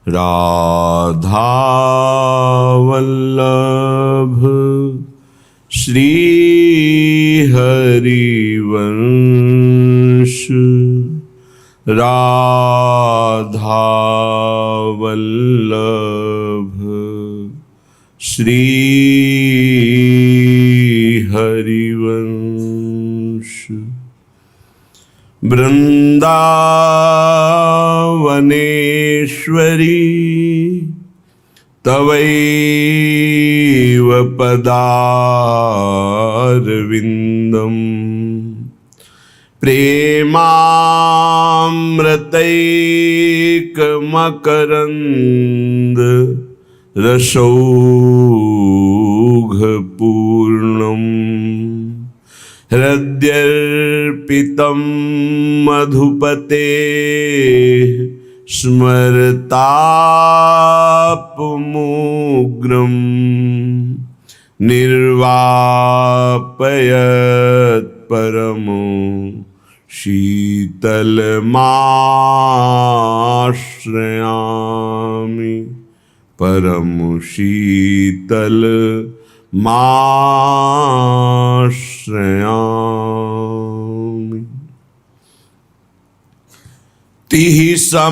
राधा वल्लभ श्री हरिवंश राधा वल्लभ श्री हरिवंश। वृंदावनेश्वरी तवैव पदारविन्दम् प्रेमामृतैकमकरन्द रसौघपूर्णम् हृद्यर्पितं मधुपते स्मरतापमुग्रं निर्वापयत् परमो शीतलमाश्रयामि परमो शीतलमाश्रयामि। तिहि समान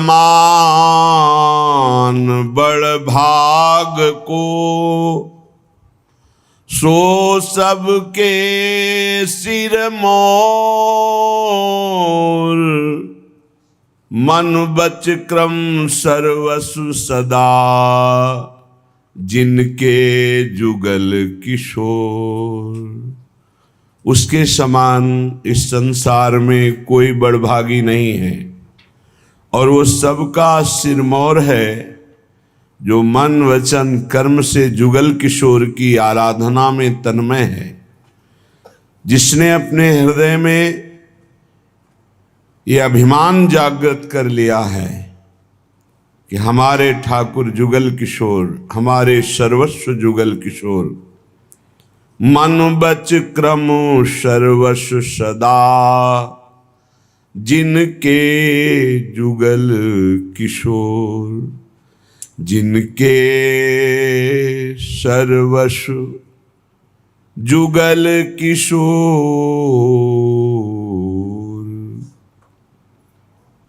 बड़ भाग को सो सबके सिर मोर मन बच क्रम सर्वसु सदा जिनके जुगल किशोर। उसके समान इस संसार में कोई बड़भागी नहीं है और वो सबका सिरमौर है जो मन वचन कर्म से जुगल किशोर की आराधना में तन्मय है, जिसने अपने हृदय में ये अभिमान जागृत कर लिया है कि हमारे ठाकुर जुगल किशोर, हमारे सर्वस्व जुगल किशोर। मन बच क्रम सर्वस्व सदा जिनके जुगल किशोर, जिनके सर्वस्व जुगल किशोर।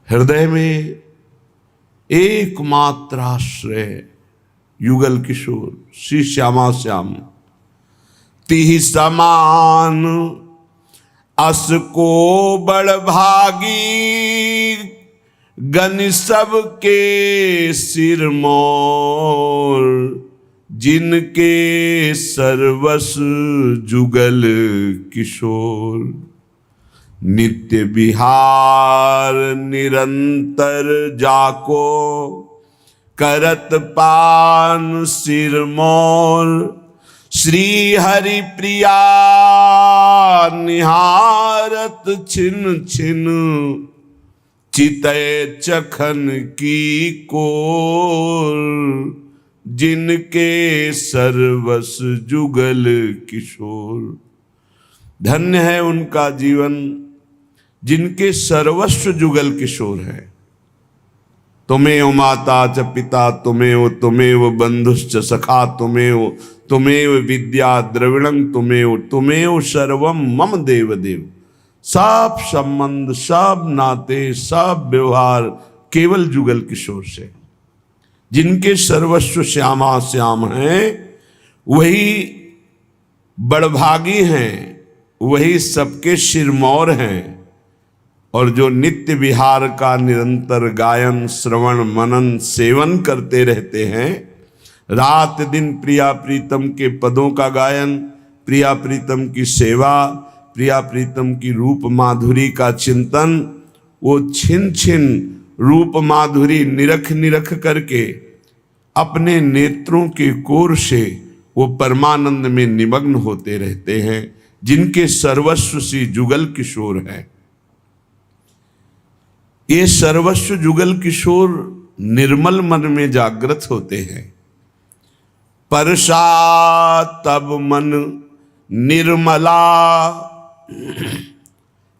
हृदय में एकमात्र आश्रय युगल किशोर श्री श्यामा श्याम। तिहि समान अस को बड़ भागी गन सब के सिर मोर, जिनके सर्वस्व जुगल किशोर। नित्य विहार निरंतर जाको करत पान सिर मोर, श्री हरि प्रिया निहारत छिन छिन चितय चखन की कोर, जिनके सर्वस जुगल किशोर। धन्य है उनका जीवन जिनके सर्वस्व जुगल किशोर है। तुमेव माता च पिता तुमेव बंधुश्च सखा तुमेव विद्या द्रविणं तुमेव सर्वम मम देव देव। सब संबंध, सब नाते, सब व्यवहार केवल जुगल किशोर से। जिनके सर्वस्व श्यामा श्याम हैं वही बड़भागी हैं, वही सबके सिरमौर हैं। और जो नित्य विहार का निरंतर गायन श्रवण मनन सेवन करते रहते हैं, रात दिन प्रिया प्रीतम के पदों का गायन, प्रिया प्रीतम की सेवा, प्रिया प्रीतम की रूप माधुरी का चिंतन, वो छिन छिन रूप माधुरी निरख निरख करके अपने नेत्रों के कोर से वो परमानंद में निमग्न होते रहते हैं। जिनके सर्वस्व सी जुगल किशोर है। ये सर्वस्व जुगल किशोर निर्मल मन में जागृत होते हैं। परसा तब मन निर्मला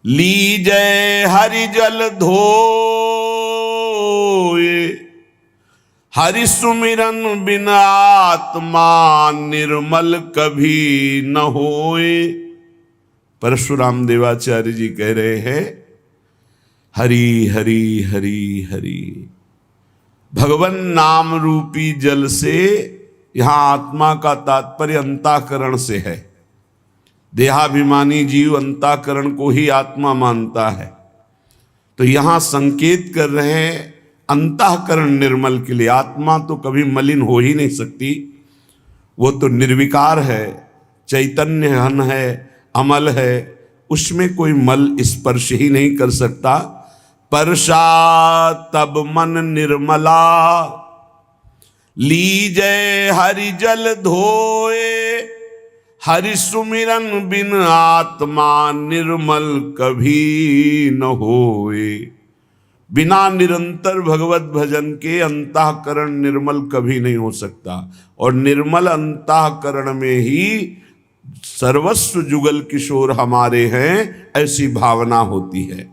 लीजय हरि जल धोए, हरि सुमिरन बिन आत्मा निर्मल कभी न होए। परशुराम देवाचार्य जी कह रहे हैं हरि हरि हरि हरि। भगवान नाम रूपी जल से, यहां आत्मा का तात्पर्य अंतःकरण से है। देहाभिमानी जीव अंतःकरण को ही आत्मा मानता है, तो यहां संकेत कर रहे हैं अंतःकरण निर्मल के लिए। आत्मा तो कभी मलिन हो ही नहीं सकती, वो तो निर्विकार है, चैतन्य घन है, अमल है, उसमें कोई मल स्पर्श ही नहीं कर सकता। परशा तब मन निर्मला, लीजय हरि जल धोए। हरि सुमिरन बिन आत्मा निर्मल कभी न होए। बिना निरंतर भगवत भजन के अंतःकरण निर्मल कभी नहीं हो सकता, और निर्मल अंतःकरण में ही सर्वस्व जुगल किशोर हमारे हैं, ऐसी भावना होती है।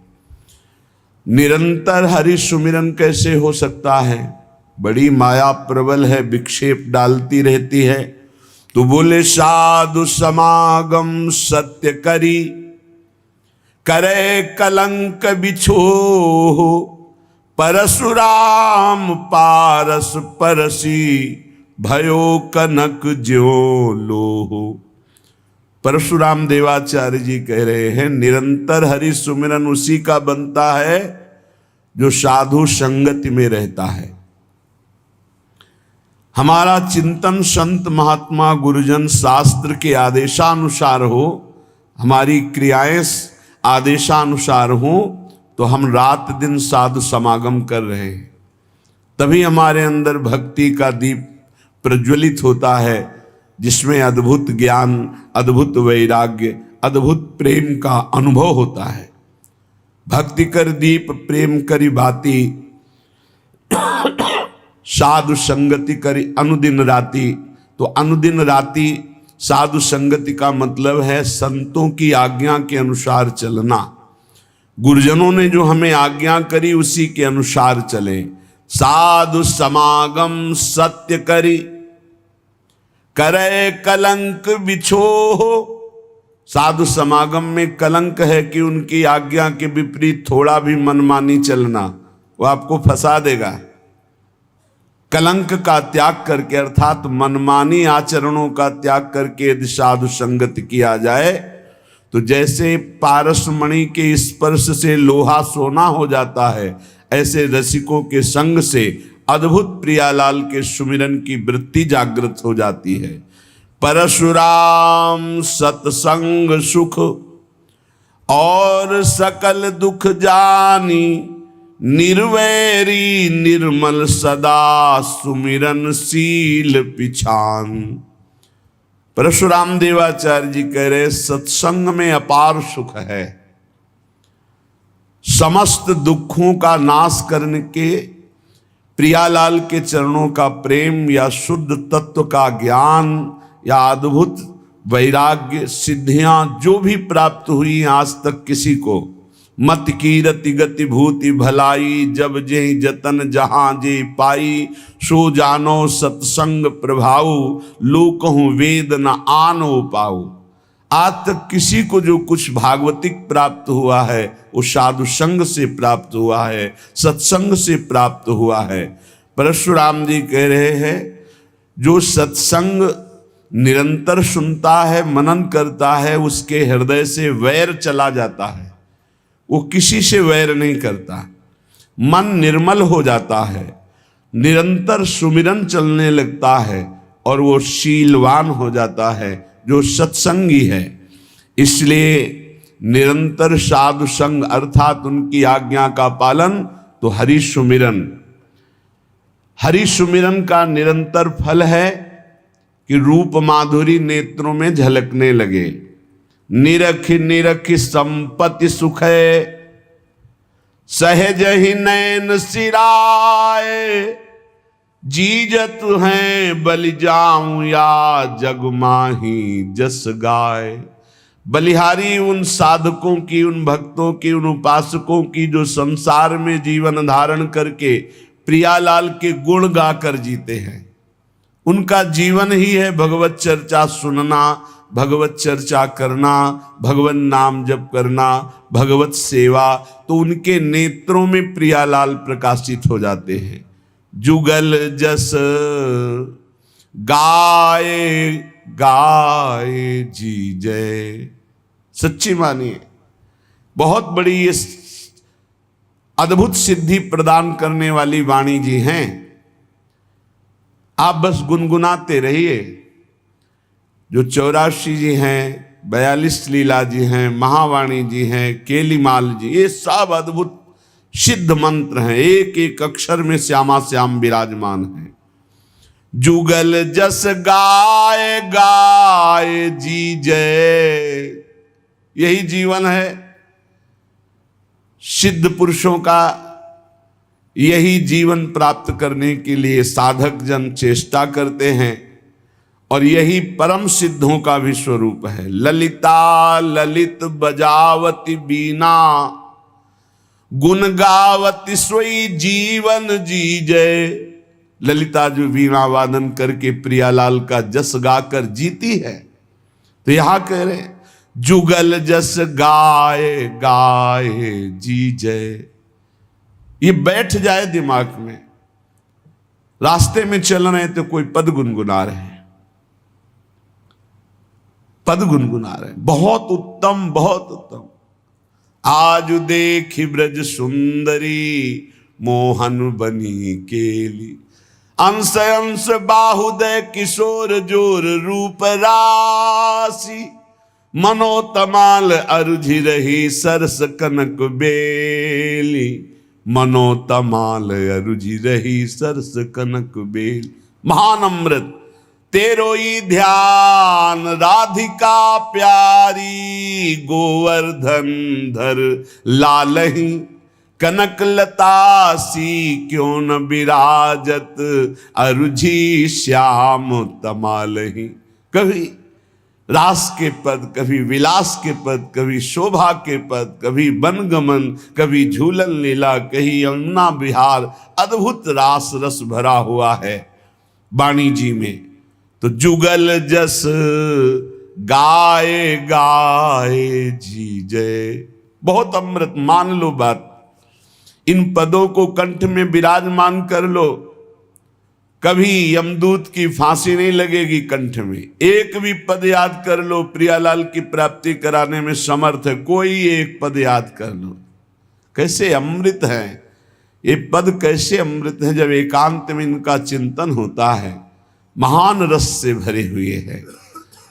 निरंतर हरि सुमिरन कैसे हो सकता है? बड़ी माया प्रबल है, विक्षेप डालती रहती है। तो बोले साधु समागम सत्य करी, करे कलंक बिछो। परशुराम पारस परसी, भयो कनक ज्यो लोहो। परशुराम देवाचार्य जी कह रहे हैं निरंतर हरि सुमिरन उसी का बनता है जो साधु संगति में रहता है। हमारा चिंतन संत महात्मा गुरुजन शास्त्र के आदेशानुसार हो, हमारी क्रियाएं आदेशानुसार हो, तो हम रात दिन साधु समागम कर रहे हैं। तभी हमारे अंदर भक्ति का दीप प्रज्वलित होता है, जिसमें अद्भुत ज्ञान, अद्भुत वैराग्य, अद्भुत प्रेम का अनुभव होता है। भक्ति कर दीप प्रेम करी बाती, साधु संगति करी अनुदिन राति। तो अनुदिन राति साधु संगति का मतलब है संतों की आज्ञा के अनुसार चलना। गुरुजनों ने जो हमें आज्ञा करी उसी के अनुसार चले। साधु समागम सत्य करी, करे कलंक बिछो। साधु समागम में कलंक है कि उनकी आज्ञा के विपरीत थोड़ा भी मनमानी चलना, वो आपको फंसा देगा। कलंक का त्याग करके, अर्थात मनमानी आचरणों का त्याग करके यदि साधु संगति किया जाए, तो जैसे पारसमणि के स्पर्श से लोहा सोना हो जाता है, ऐसे रसिकों के संग से अद्भुत प्रियालाल के सुमिरन की वृत्ति जागृत हो जाती है। परशुराम सत्संग सुख और सकल दुख जानी, निर्वैरी निर्मल सदा सुमिरन शील पिछान। परशुराम देवाचार्य जी कह रहे सत्संग में अपार सुख है। समस्त दुखों का नाश करने के, प्रियालाल के चरणों का प्रेम या शुद्ध तत्व का ज्ञान या अद्भुत वैराग्य सिद्धियां जो भी प्राप्त हुई आज तक किसी को, मत की रति गति भूति भलाई, जब जे जतन जहां जे पाई, सो जानो सत्संग प्रभाऊ, लोकहु वेद न आनो पाऊ। आज तक किसी को जो कुछ भागवतिक प्राप्त हुआ है वो साधु संग से प्राप्त हुआ है, सत्संग से प्राप्त हुआ है। परशुराम जी कह रहे हैं जो सत्संग निरंतर सुनता है, मनन करता है, उसके हृदय से वैर चला जाता है, वो किसी से वैर नहीं करता, मन निर्मल हो जाता है, निरंतर सुमिरन चलने लगता है और वो शीलवान हो जाता है, जो सत्संगी है। इसलिए निरंतर साधु संग अर्थात उनकी आज्ञा का पालन, तो हरि सुमिरन। हरि सुमिरन का निरंतर फल है कि रूप माधुरी नेत्रों में झलकने लगे। निरख निरख संपत्ति सुख है, सहज ही नैन सिराए, जीजत हैं बलि जाऊं या जग माही जस गाय। बलिहारी उन साधकों की, उन भक्तों की, उन उपासकों की जो संसार में जीवन धारण करके प्रियालाल के गुण गाकर जीते हैं। उनका जीवन ही है भगवत चर्चा सुनना, भगवत चर्चा करना, भगवत नाम जप करना, भगवत सेवा। तो उनके नेत्रों में प्रियालाल प्रकाशित हो जाते हैं। जुगल जस गाए गाए जी जय। सच्ची मानिए, बहुत बड़ी ये अद्भुत सिद्धि प्रदान करने वाली वाणी जी हैं। आप बस गुनगुनाते रहिए। जो 84 जी हैं, 42 लीला जी हैं, महावाणी जी हैं, केलीमाल जी, ये सब अद्भुत सिद्ध मंत्र हैं। एक एक अक्षर में श्यामा श्याम विराजमान है। जुगल जस गाए गाए जी जय, यही जीवन है सिद्ध पुरुषों का। यही जीवन प्राप्त करने के लिए साधक जन चेष्टा करते हैं और यही परम सिद्धों का भी स्वरूप है। ललिता ललित बजावती बीना, गुण गावती सोई जीवन जी जय। ललिता जो वीणा वादन करके प्रियालाल का जस गाकर जीती है, तो यहां कह रहे हैं जुगल जस गाए गाए जी जय। ये बैठ जाए दिमाग में। रास्ते में चल रहे हैं तो कोई पद गुनगुना रहे हैं, पद गुनगुना रहे हैं। बहुत उत्तम, बहुत उत्तम। आज देखी ब्रज सुंदरी, मोहन बनी केली। अंश अंश बाहुदय किशोर जोर रूप राशि। मनोतमाल अरुझि रही सरस कनक बेली। मनोतमाल अरुझि रही सरस कनक बेली। महान अमृत तेरो ही ध्यान राधिका प्यारी। गोवर्धन धर लालही कनक लता सी। क्यों न विराजत अरुझि श्याम तमालही। कभी रास के पद, कभी विलास के पद, कभी शोभा के पद, कभी वनगमन, कभी झूलन लीला, कहीं यमुना विहार। अद्भुत रास रस भरा हुआ है वाणी जी में। तो जुगल जस गाए गाए जी जय, बहुत अमृत। मान लो बात, इन पदों को कंठ में विराजमान कर लो, कभी यमदूत की फांसी नहीं लगेगी कंठ में। एक भी पद याद कर लो, प्रियालाल की प्राप्ति कराने में समर्थ है। कोई एक पद याद कर लो। कैसे अमृत है ये पद, कैसे अमृत है जब एकांत में इनका चिंतन होता है। महान रस से भरे हुए हैं।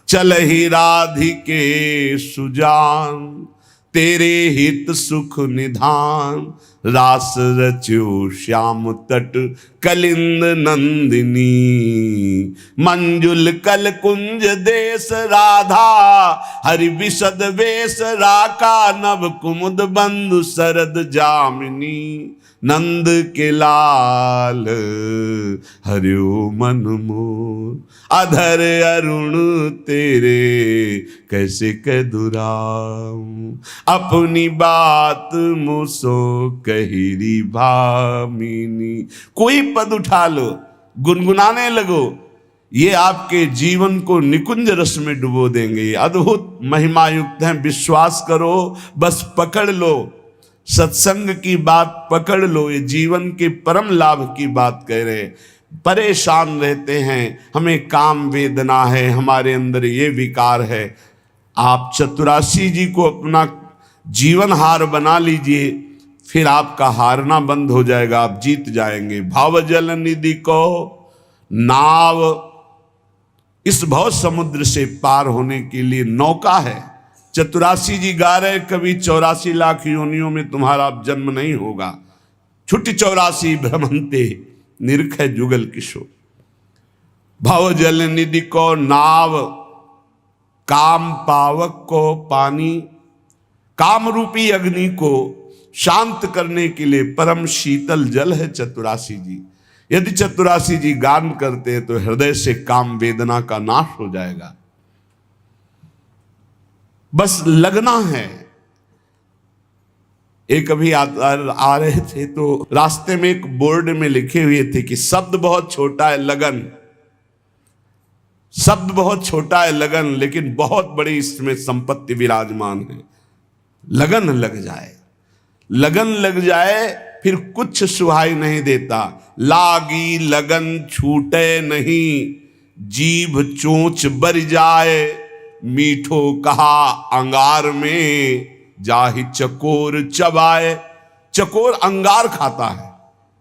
चल ही राधिके सुजान, तेरे हित सुख निधान। रास रच्यो श्याम तट कलिंद नंदिनी। मंजुल कल कुंज देश राधा, हरि विशद वेश राका। नभ कुमुद बंधु शरद जामिनी। नंद के लाल हरियो मन मोर। अधर अरुण तेरे कैसे कह दुराऊं। अपनी बात मुसो कहिरी भामिनी। कोई पद उठा लो, गुनगुनाने लगो, ये आपके जीवन को निकुंज रस में डुबो देंगे। अद्भुत महिमा युक्त हैं। विश्वास करो, बस पकड़ लो, सत्संग की बात पकड़ लो। ये जीवन के परम लाभ की बात कह रहे हैं। परेशान रहते हैं, हमें काम वेदना है, हमारे अंदर ये विकार है। आप चतुरासी जी को अपना जीवन हार बना लीजिए, फिर आपका हारना बंद हो जाएगा, आप जीत जाएंगे। भाव जल निधि को नाव, इस भव समुद्र से पार होने के लिए नौका है। चतुरासी जी गा रहे, कभी 84 लाख योनियों में तुम्हारा जन्म नहीं होगा। छुट्टी 84 भ्रमंते निरख जुगल किशोर। भव जल निधि को नाव, काम पावक को पानी। काम रूपी अग्नि को शांत करने के लिए परम शीतल जल है चतुरासी जी। यदि चतुरासी जी गान करते हैं तो हृदय से काम वेदना का नाश हो जाएगा। बस लगना है। एक अभी आ रहे थे तो रास्ते में एक बोर्ड में लिखे हुए थे कि शब्द बहुत छोटा है लगन, शब्द बहुत छोटा है लगन, लेकिन बहुत बड़ी इसमें संपत्ति विराजमान है। लगन लग जाए, लगन लग जाए, फिर कुछ सुहाई नहीं देता। लागी लगन छूटे नहीं, जीभ चोंच बर जाए, मीठो कहा अंगार में, जाहि चकोर चबाए। चकोर अंगार खाता है,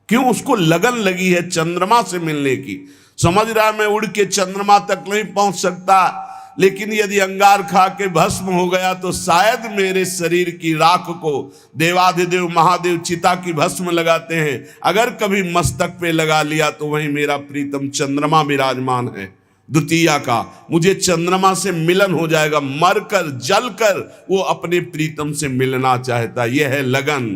क्यों? उसको लगन लगी है चंद्रमा से मिलने की। समझ रहा है मैं उड़ के चंद्रमा तक नहीं पहुंच सकता, लेकिन यदि अंगार खा के भस्म हो गया तो शायद मेरे शरीर की राख को देवाधिदेव महादेव चिता की भस्म लगाते हैं, अगर कभी मस्तक पे लगा लिया तो वहीं मेरा प्रीतम चंद्रमा विराजमान है द्वितीया का, मुझे चंद्रमा से मिलन हो जाएगा। मरकर जलकर वो अपने प्रीतम से मिलना चाहता। यह है लगन।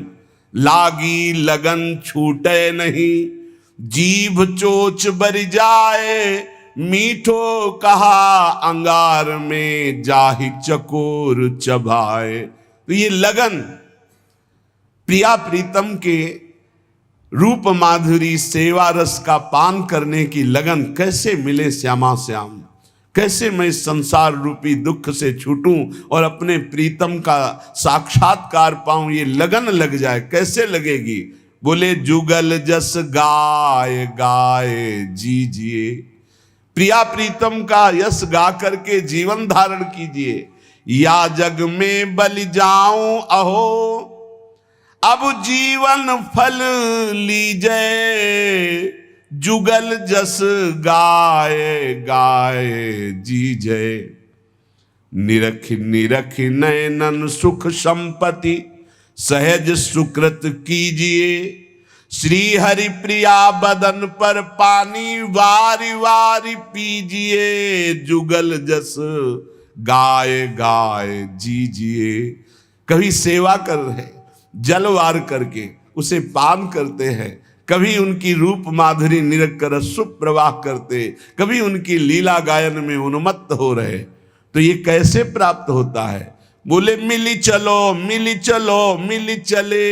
लागी लगन छूटे नहीं, जीभ चोच बर जाए, मीठो कहा अंगार में, जाहि चकोर चबाए। तो ये लगन, प्रिया प्रीतम के रूप माधुरी सेवा रस का पान करने की लगन, कैसे मिले श्यामा श्याम, कैसे मैं संसार रूपी दुख से छूटूं और अपने प्रीतम का साक्षात्कार पाऊं। ये लगन लग जाए, कैसे लगेगी? बोले जुगल जस गाय गाए जीजिए, प्रिया प्रीतम का यश गा करके जीवन धारण कीजिए। या जग में बलि जाऊं अहो, अब जीवन फल लीजे, जुगल जस गाए गाए जीजे। निरख निरख नयनन सुख संपत्ति, सहज सुकृत कीजिए, श्री हरि प्रिया बदन पर पानी वारी वारी पीजिए, जुगल जस गाए गाए जीजिए। कभी सेवा कर रहे, जलवार करके उसे पान करते हैं, कभी उनकी रूप माधुरी निरख कर सुप्रवाह करते, कभी उनकी लीला गायन में उन्मत्त हो रहे, तो ये कैसे प्राप्त होता है? बोले मिली चलो मिली चलो मिली चले,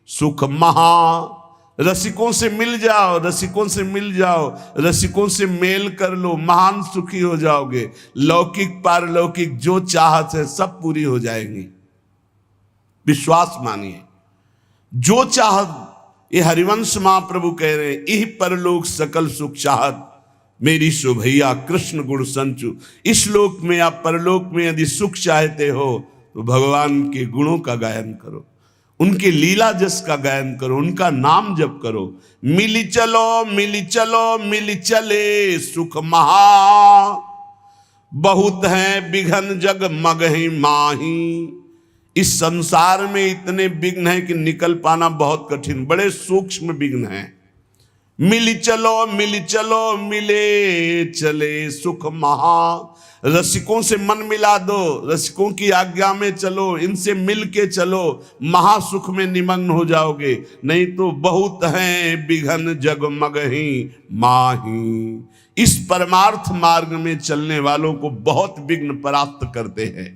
सुख महा। रसिकों से मिल जाओ, रसिकों से मिल जाओ, रसिकों से मेल कर लो, महान सुखी हो जाओगे। लौकिक पारलौकिक जो चाहत है सब पूरी हो जाएंगी, विश्वास मानिए। जो चाहत, ये हरिवंश महाप्रभु कह रहे हैं, यही परलोक सकल सुख चाहत, मेरी शोभैया कृष्ण गुण संचु। इस लोक में या परलोक में यदि सुख चाहते हो तो भगवान के गुणों का गायन करो, उनके लीला जस का गायन करो, उनका नाम जप करो। मिली चलो मिली चलो मिली चले, सुख महा। बहुत है बिघन जग मगहि माही। इस संसार में इतने विघ्न है कि निकल पाना बहुत कठिन, बड़े सूक्ष्म विघ्न हैं। मिली चलो मिले चले, सुख महा। रसिकों से मन मिला दो, रसिकों की आज्ञा में चलो, इनसे मिल के चलो, महासुख में निमग्न हो जाओगे। नहीं तो बहुत हैं बिघन जगमगही माही। इस परमार्थ मार्ग में चलने वालों को बहुत विघ्न परास्त करते हैं।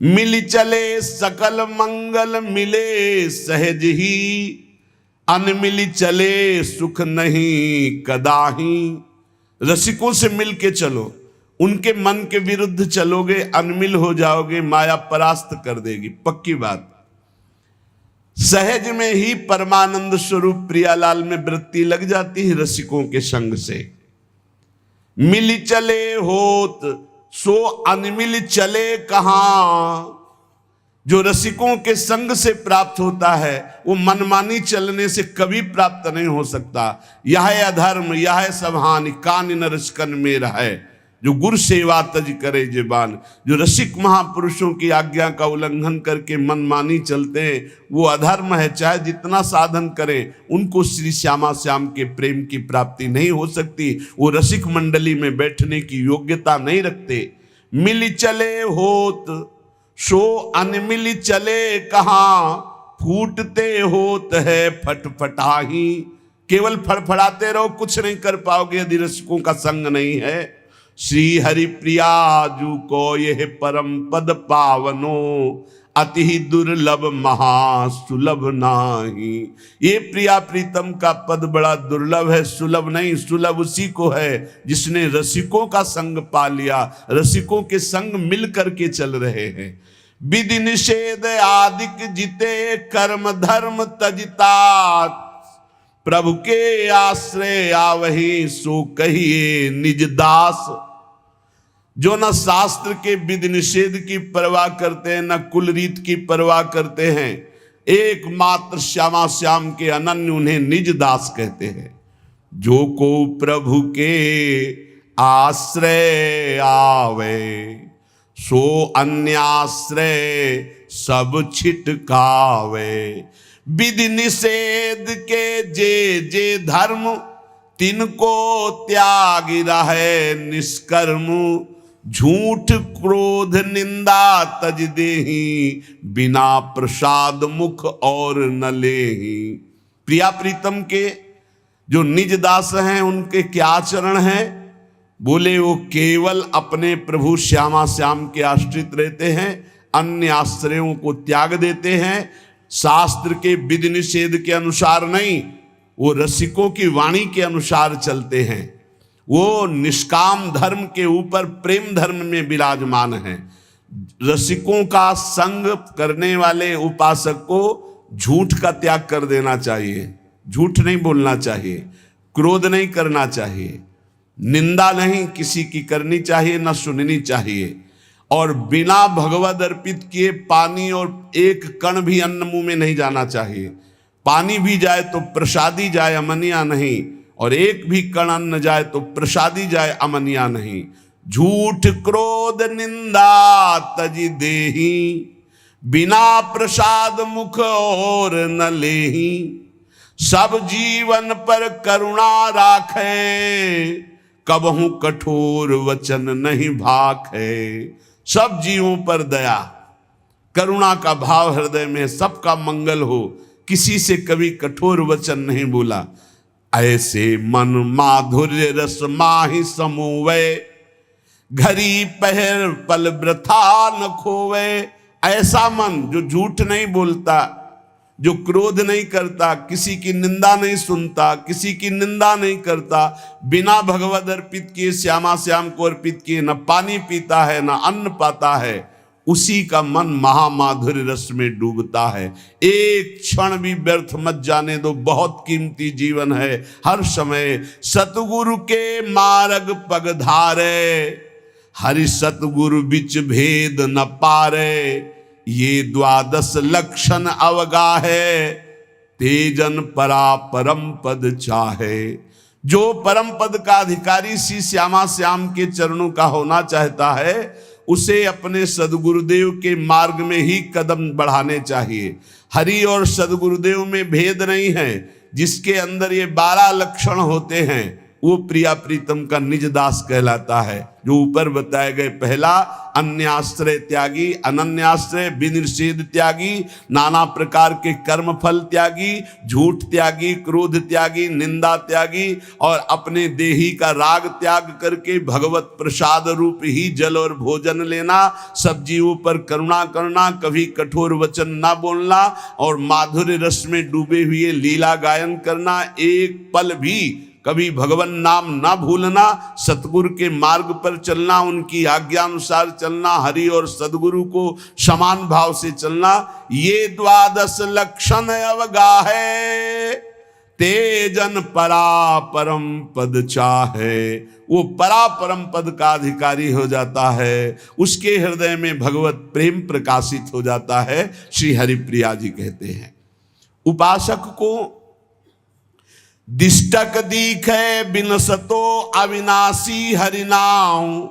मिल चले सकल मंगल मिले सहज ही, अनमिली चले सुख नहीं कदाही। रसिकों से मिल के चलो, उनके मन के विरुद्ध चलोगे, अनमिल हो जाओगे, माया परास्त कर देगी, पक्की बात। सहज में ही परमानंद स्वरूप प्रियालाल में वृत्ति लग जाती है रसिकों के संग से। मिल चले होत सो अनमिल चले कहां। जो रसिकों के संग से प्राप्त होता है वो मनमानी चलने से कभी प्राप्त नहीं हो सकता। यह अधर्म यह सब हानि कान न रसिकन में रहे, जो गुरु सेवा तज करे जेबान। जो रसिक महापुरुषों की आज्ञा का उल्लंघन करके मनमानी चलते हैं वो अधर्म है, चाहे जितना साधन करें उनको श्री श्यामा श्याम के प्रेम की प्राप्ति नहीं हो सकती। वो रसिक मंडली में बैठने की योग्यता नहीं रखते। मिल चले होत सो अनमिल चले कहां, फूटते होत है फटफटाही। केवल फड़फड़ाते रहो, कुछ नहीं कर पाओगे यदि रसिकों का संग नहीं है। श्री हरि प्रिया जू को यह परम पद पावनो, अति ही दुर्लभ महासुलभ नाही। ये प्रिया प्रीतम का पद बड़ा दुर्लभ है, सुलभ नहीं। सुलभ उसी को है जिसने रसिकों का संग पा लिया, रसिकों के संग मिल करके चल रहे हैं। विधि निषेध आदिक जिते कर्म धर्म तजिता, प्रभु के आश्रय आवही सो कहिए निज दास। जो न शास्त्र के विधि निषेध की परवाह करते हैं, न कुल रीत की परवाह करते हैं, एकमात्र श्यामा श्याम के अनन्य उन्हें निज दास कहते हैं। जो को प्रभु के आश्रय आवे, सो अन्याश्रय सब छिटकावे। विधि निषेध के जे जे धर्म, तिनको त्याग रहे निष्कर्म। झूठ क्रोध निंदा तज देही, बिना प्रसाद मुख और न लेही। प्रिया प्रीतम के जो निज दास हैं उनके क्या चरण हैं? बोले वो केवल अपने प्रभु श्यामा श्याम के आश्रित रहते हैं, अन्य आश्रयों को त्याग देते हैं। शास्त्र के विधि निषेध के अनुसार नहीं, वो रसिकों की वाणी के अनुसार चलते हैं। वो निष्काम धर्म के ऊपर प्रेम धर्म में विराजमान हैं। रसिकों का संग करने वाले उपासक को झूठ का त्याग कर देना चाहिए, झूठ नहीं बोलना चाहिए, क्रोध नहीं करना चाहिए, निंदा नहीं किसी की करनी चाहिए, न सुननी चाहिए, और बिना भगवद अर्पित किए पानी और एक कण भी अन्न मुंह में नहीं जाना चाहिए। पानी भी जाए तो प्रसादी जाए, अमनिया नहीं, और एक भी कण अन्न जाए तो प्रसादी जाए, अमनिया नहीं। झूठ क्रोध निंदा तजी देही, बिना प्रसाद मुख और न लेही। सब जीवन पर करुणा राखे, कबहू कठोर वचन नहीं भाखे। सब जीवों पर दया करुणा का भाव हृदय में, सबका मंगल हो, किसी से कभी कठोर वचन नहीं बोला। ऐसे मन माधुर्य रस माहि समूवे, घड़ी पहर पल वृथा न खोवे। ऐसा मन जो झूठ नहीं बोलता, जो क्रोध नहीं करता, किसी की निंदा नहीं सुनता, किसी की निंदा नहीं करता, बिना भगवद अर्पित किए श्यामा श्याम को अर्पित किए न पानी पीता है न अन्न पाता है, उसी का मन महामाधुर्य रस में डूबता है। एक क्षण भी व्यर्थ मत जाने दो, बहुत कीमती जीवन है। हर समय सतगुरु के मार्ग पग धारे, हरि सतगुरु बिच भेद न पारे। ये द्वादश लक्षण अवगाहे, तेजन परा परम पद चाहे। जो परम पद का अधिकारी श्री श्यामा श्याम के चरणों का होना चाहता है, उसे अपने सदगुरुदेव के मार्ग में ही कदम बढ़ाने चाहिए। हरि और सदगुरुदेव में भेद नहीं है। जिसके अंदर ये 12 लक्षण होते हैं वो प्रिया प्रीतम का निज दास कहलाता है। जो ऊपर बताए गए, पहला अन्याश्रय त्यागी, अनन्याश्रय विनिषेध त्यागी, नाना प्रकार के कर्म फल त्यागी, झूठ त्यागी, क्रोध त्यागी, निंदा त्यागी, और अपने देही का राग त्याग करके भगवत प्रसाद रूप ही जल और भोजन लेना, सब जीवों पर करुणा करना, कभी कठोर वचन ना बोलना, और माधुर्य रस में डूबे हुए लीला गायन करना, एक पल भी कभी भगवान नाम ना भूलना, सतगुरु के मार्ग पर चलना, उनकी आज्ञा अनुसार चलना, हरि और सदगुरु को समान भाव से चलना। ये द्वादश लक्षण अवगाहे, तेजन परा परम पद चाहे। वो परा परम पद का अधिकारी हो जाता है, उसके हृदय में भगवत प्रेम प्रकाशित हो जाता है। श्री हरिप्रिया जी कहते हैं, उपासक को दिष्टक दीखे बिनसतो अविनाशी हरिनाम,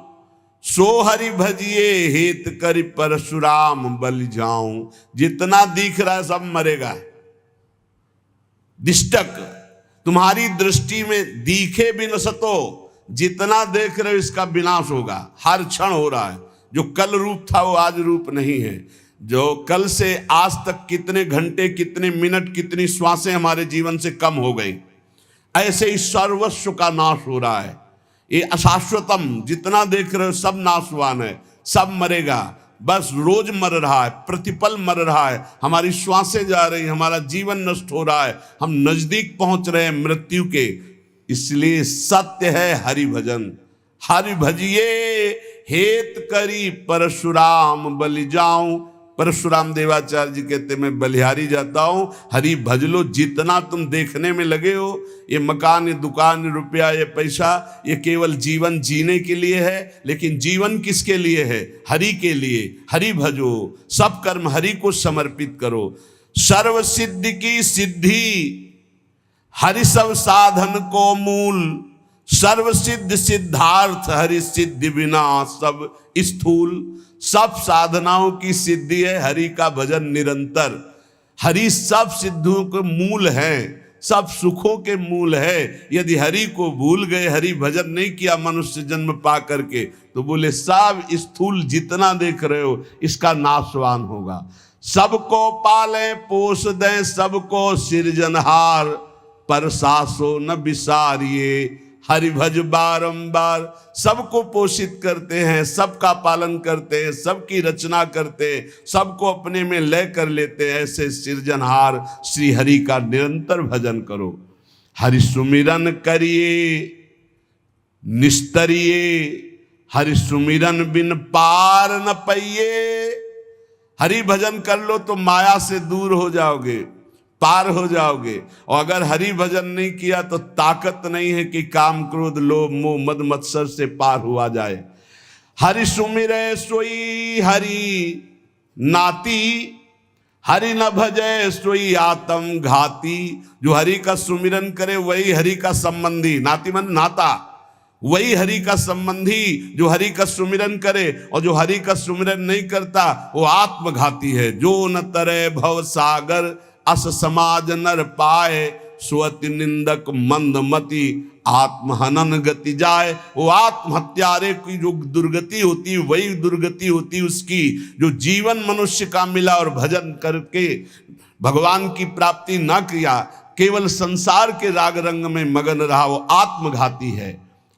सो हरि भजिए हेत करि परशुराम बलि जाऊं। जितना दिख रहा है सब मरेगा। दिष्टक तुम्हारी दृष्टि में दिखे बिनसतो, जितना देख रहे हो इसका विनाश होगा, हर क्षण हो रहा है। जो कल रूप था वो आज रूप नहीं है। जो कल से आज तक कितने घंटे, कितने मिनट, कितनी श्वासें हमारे जीवन से कम हो गई, ऐसे ही सर्वस्व का नाश हो रहा है। ये अशाश्वतम जितना देख रहे हो सब नाशवान है, सब मरेगा। बस रोज मर रहा है, प्रतिपल मर रहा है, हमारी श्वासें जा रही, हमारा जीवन नष्ट हो रहा है, हम नजदीक पहुंच रहे हैं मृत्यु के। इसलिए सत्य है हरि भजन। हरि भजिए हेत करी परशुराम बलि जाऊं। परशुराम देवाचार्य जी कहते मैं बलिहारी जाता हूं, हरि भज लो। जितना तुम देखने में लगे हो, ये मकान, ये दुकान, ये रुपया, ये पैसा, ये केवल जीवन जीने के लिए है, लेकिन जीवन किसके लिए है? हरि के लिए। हरि भजो, सब कर्म हरि को समर्पित करो। सर्व सिद्धि की सिद्धि हरि सब साधन को मूल। सर्व सिद्ध सिद्धार्थ हरि सिद्धि बिना सब स्थूल। सब साधनाओं की सिद्धि है हरि का भजन निरंतर। हरि सब सिद्धियों के मूल है, सब सुखों के मूल है। यदि हरि को भूल गए, हरि भजन नहीं किया मनुष्य जन्म पा करके, तो बोले सब स्थूल जितना देख रहे हो इसका नाशवान होगा। सबको पाले पोस दें, सबको सृजनहार, पर सासो न बिसारिए हरि भज बारंबार। सबको पोषित करते हैं, सबका पालन करते हैं, सबकी रचना करते हैं, सबको अपने में लय कर लेते हैं। ऐसे सृजनहार श्री हरि का निरंतर भजन करो। हरि सुमिरन करिए निस्तरिए, हरि सुमिरन बिन पार न पाइए। हरि भजन कर लो तो माया से दूर हो जाओगे, पार हो जाओगे। और अगर हरि भजन नहीं किया तो ताकत नहीं है कि काम क्रोध लोभ मोह मद मत्सर से पार हुआ जाए। हरि सुमिरै सोई हरि नाती, हरि न भजै सोई आत्म घाती। जो हरि का सुमिरन करे वही हरि का संबंधी, नाती मन नाता, वही हरि का संबंधी जो हरि का सुमिरन करे। और जो हरि का सुमिरन नहीं करता वो आत्मघाती है। जो न तरे भव सागर अस समाज नर पाए, स्वति निंदक मंदमति आत्महनन गति जाए। वो आत्महत्यारे की जो दुर्गति होती वही दुर्गति होती उसकी, जो जीवन मनुष्य का मिला और भजन करके भगवान की प्राप्ति न किया, केवल संसार के राग रंग में मगन रहा, वो आत्मघाती है।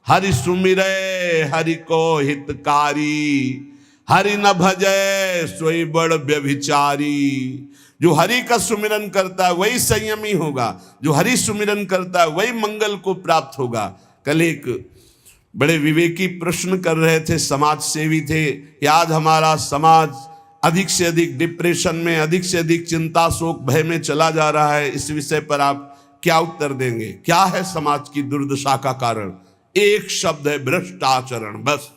हरि सुमिरै हरि को हितकारी, हरि न भजै सोई बड़ व्यभिचारी। जो हरि का सुमिरन करता है वही संयमी होगा, जो हरि सुमिरन करता है वही मंगल को प्राप्त होगा। कल एक बड़े विवेकी प्रश्न कर रहे थे, समाज सेवी थे, कि आज हमारा समाज अधिक से अधिक डिप्रेशन में, अधिक से अधिक चिंता शोक भय में चला जा रहा है। इस विषय पर आप क्या उत्तर देंगे? क्या है समाज की दुर्दशा का कारण? एक शब्द है, भ्रष्टाचरण। बस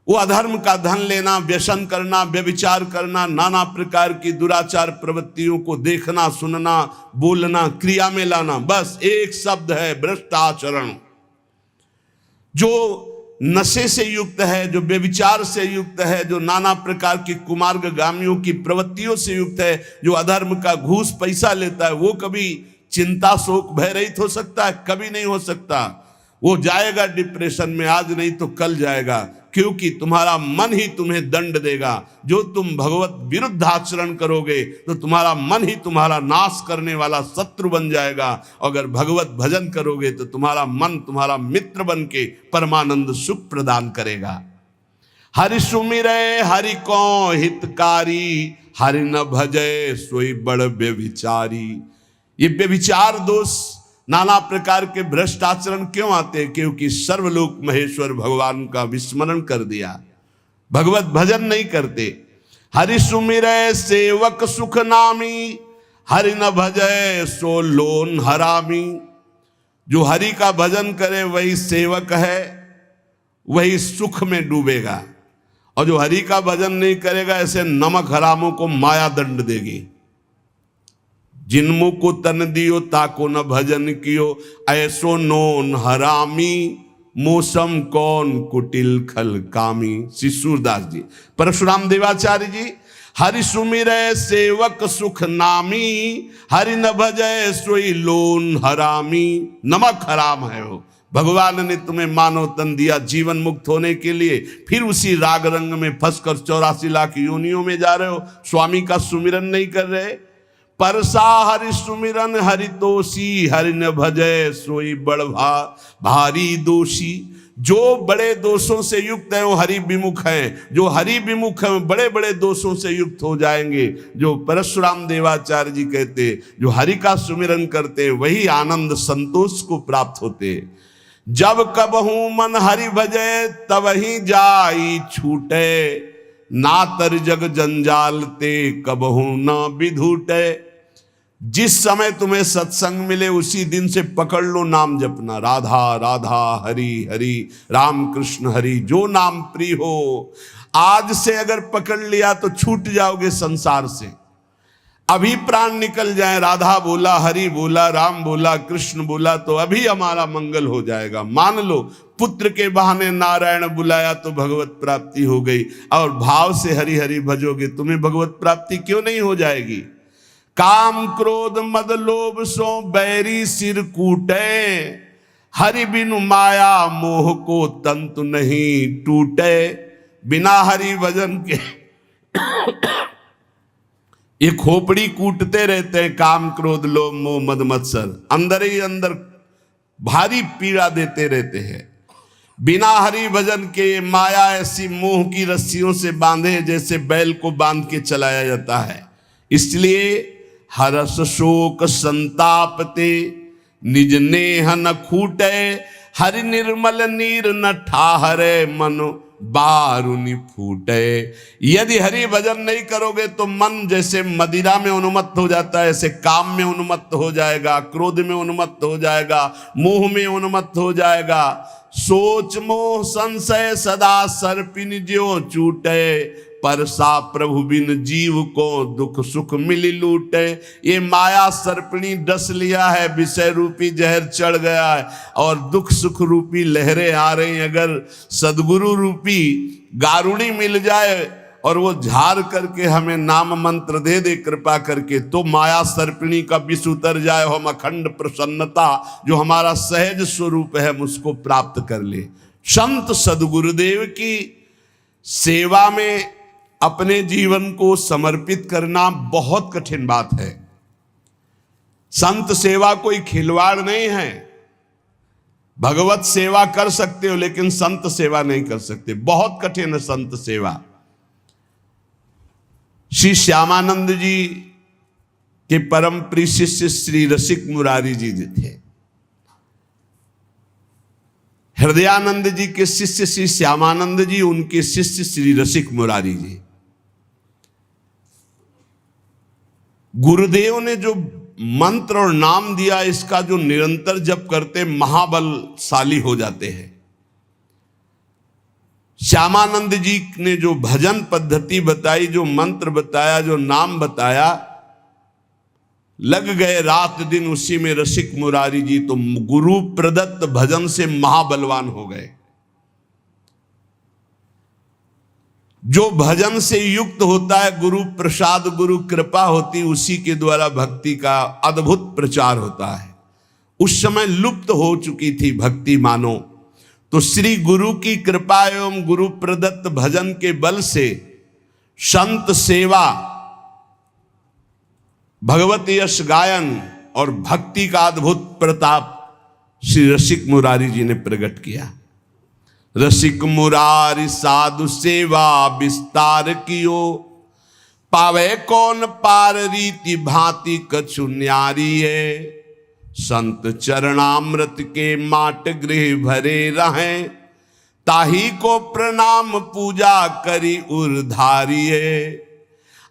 वो अधर्म का धन लेना, व्यसन करना, व्यभिचार करना, नाना प्रकार की दुराचार प्रवृत्तियों को देखना, सुनना, बोलना, क्रिया में लाना, बस एक शब्द है, भ्रष्टाचरण। जो नशे से युक्त है, जो व्यभिचार से युक्त है, जो नाना प्रकार की कुमार्गामियों की प्रवृत्तियों से युक्त है, जो अधर्म का घूस पैसा लेता है, वो कभी चिंता शोक भय रहित हो सकता है? कभी नहीं हो सकता। वो जाएगा डिप्रेशन में, आज नहीं तो कल जाएगा, क्योंकि तुम्हारा मन ही तुम्हें दंड देगा। जो तुम भगवत विरुद्ध आचरण करोगे तो तुम्हारा मन ही तुम्हारा नाश करने वाला शत्रु बन जाएगा। अगर भगवत भजन करोगे तो तुम्हारा मन तुम्हारा मित्र बन के परमानंद सुख प्रदान करेगा। हरि सुमिरै हरि को हितकारी, हरि न भजै सोई बड़ व्यभिचारी। ये व्यभिचार दोष, नाना प्रकार के भ्रष्ट आचरण क्यों आते हैं? क्योंकि सर्वलोक महेश्वर भगवान का विस्मरण कर दिया, भगवत भजन नहीं करते। हरि सुमिरै सेवक सुख नामी, हरि न भजै सो लोन हरामी। जो हरि का भजन करे वही सेवक है, वही सुख में डूबेगा। और जो हरि का भजन नहीं करेगा, ऐसे नमक हरामों को माया दंड देगी। जिनमु को तन दियो ताको न भजन कियो, ऐसो नोन हरामी मौसम कौन कुटिल खल कामी। श्री सूरदास जी, परशुराम देवाचार्य जी। हरि सुमिरै सेवक सुख नामी, हरि न भजै सोई लोन हरामी। नमक हराम है वो। भगवान ने तुम्हें मानव तन दिया जीवन मुक्त होने के लिए, फिर उसी राग रंग में फंसकर 84 लाख योनियों में जा रहे हो, स्वामी का सुमिरन नहीं कर रहे। परसा हरि सुमिरन हरि तोषी, हरि न भजै सोई बड़ भारी दोषी। जो बड़े दोषों से युक्त है वो हरि विमुख है, जो हरि विमुख है बड़े बड़े दोषों से युक्त हो जाएंगे। जो परशुराम देवाचार्य जी कहते, जो हरि का सुमिरन करते वही आनंद संतोष को प्राप्त होते। जब कबहू मन हरि भजे तब ही जाई छूटे, ना तर जग जंजाल ते कबहू न विधूटे। जिस समय तुम्हें सत्संग मिले उसी दिन से पकड़ लो नाम जपना, राधा राधा हरि हरि राम कृष्ण हरि, जो नाम प्रिय हो। आज से अगर पकड़ लिया तो छूट जाओगे संसार से। अभी प्राण निकल जाए, राधा बोला, हरि बोला, राम बोला, कृष्ण बोला, तो अभी हमारा मंगल हो जाएगा। मान लो पुत्र के बहाने नारायण बुलाया तो भगवत प्राप्ति हो गई, और भाव से हरि हरि भजोगे तुम्हें भगवत प्राप्ति क्यों नहीं हो जाएगी। काम क्रोध मद लोभ सो बैरी सिर कूटे, हरि बिनु माया मोह को तंतु नहीं टूटे। बिना हरि भजन के ये खोपड़ी कूटते रहते हैं, काम क्रोध लोभ मोह मद मत्सर अंदर ही अंदर भारी पीड़ा देते रहते हैं। बिना हरि भजन के माया ऐसी मोह की रस्सियों से बांधे जैसे बैल को बांध के चलाया जाता है। इसलिए हरस शोक संतापते निज नेह न खूटे, हरि निर्मल नीर न ठाहरे मनो बारुनि फूटे। यदि हरि भजन नहीं करोगे तो मन जैसे मदिरा में उन्मत्त हो जाता है, ऐसे काम में उन्मत्त हो जाएगा, क्रोध में उन्मत्त हो जाएगा, मोह में उन्मत्त हो जाएगा। सोच मोह संशय सदा सर्पिन ज्यों चूटे, परसा प्रभु बिन जीव को दुख सुख मिली लूटे। ये माया सर्पणी डस लिया है, विषय रूपी जहर चढ़ गया है और दुख सुख रूपी लहरें आ रही। अगर सदगुरु रूपी गारुड़ी मिल जाए और वो झाड़ करके हमें नाम मंत्र दे दे कृपा करके, तो माया सर्पिणी का विष उतर जाए, हम अखंड प्रसन्नता जो हमारा सहज स्वरूप है हम उसको प्राप्त कर ले। संत सदगुरुदेव की सेवा में अपने जीवन को समर्पित करना बहुत कठिन बात है। संत सेवा कोई खिलवाड़ नहीं है। भगवत सेवा कर सकते हो लेकिन संत सेवा नहीं कर सकते, बहुत कठिन है संत सेवा। श्री श्यामानंद जी के परम प्रिय शिष्य श्री रसिक मुरारी जी थे। हृदयानंद जी के शिष्य श्री श्यामानंद जी, उनके शिष्य श्री रसिक मुरारी जी। गुरुदेव ने जो मंत्र और नाम दिया इसका जो निरंतर जप करते महाबलशाली हो जाते हैं। श्यामानंद जी ने जो भजन पद्धति बताई, जो मंत्र बताया, जो नाम बताया, लग गए रात दिन उसी में रसिक मुरारी जी, तो गुरु प्रदत्त भजन से महाबलवान हो गए। जो भजन से युक्त होता है, गुरु प्रसाद गुरु कृपा होती, उसी के द्वारा भक्ति का अद्भुत प्रचार होता है। उस समय लुप्त हो चुकी थी भक्ति मानो, तो श्री गुरु की कृपा एवं गुरु प्रदत्त भजन के बल से संत सेवा, भगवत यश गायन और भक्ति का अद्भुत प्रताप श्री रसिक मुरारी जी ने प्रकट किया। रसिक मुरारी साधु सेवा विस्तार कियो, पावे कौन पार रीति भांति कछु न्यारी है। संत चरणामृत के माट गृह भरे रहें, ताही को प्रणाम पूजा करी उर्धारिये।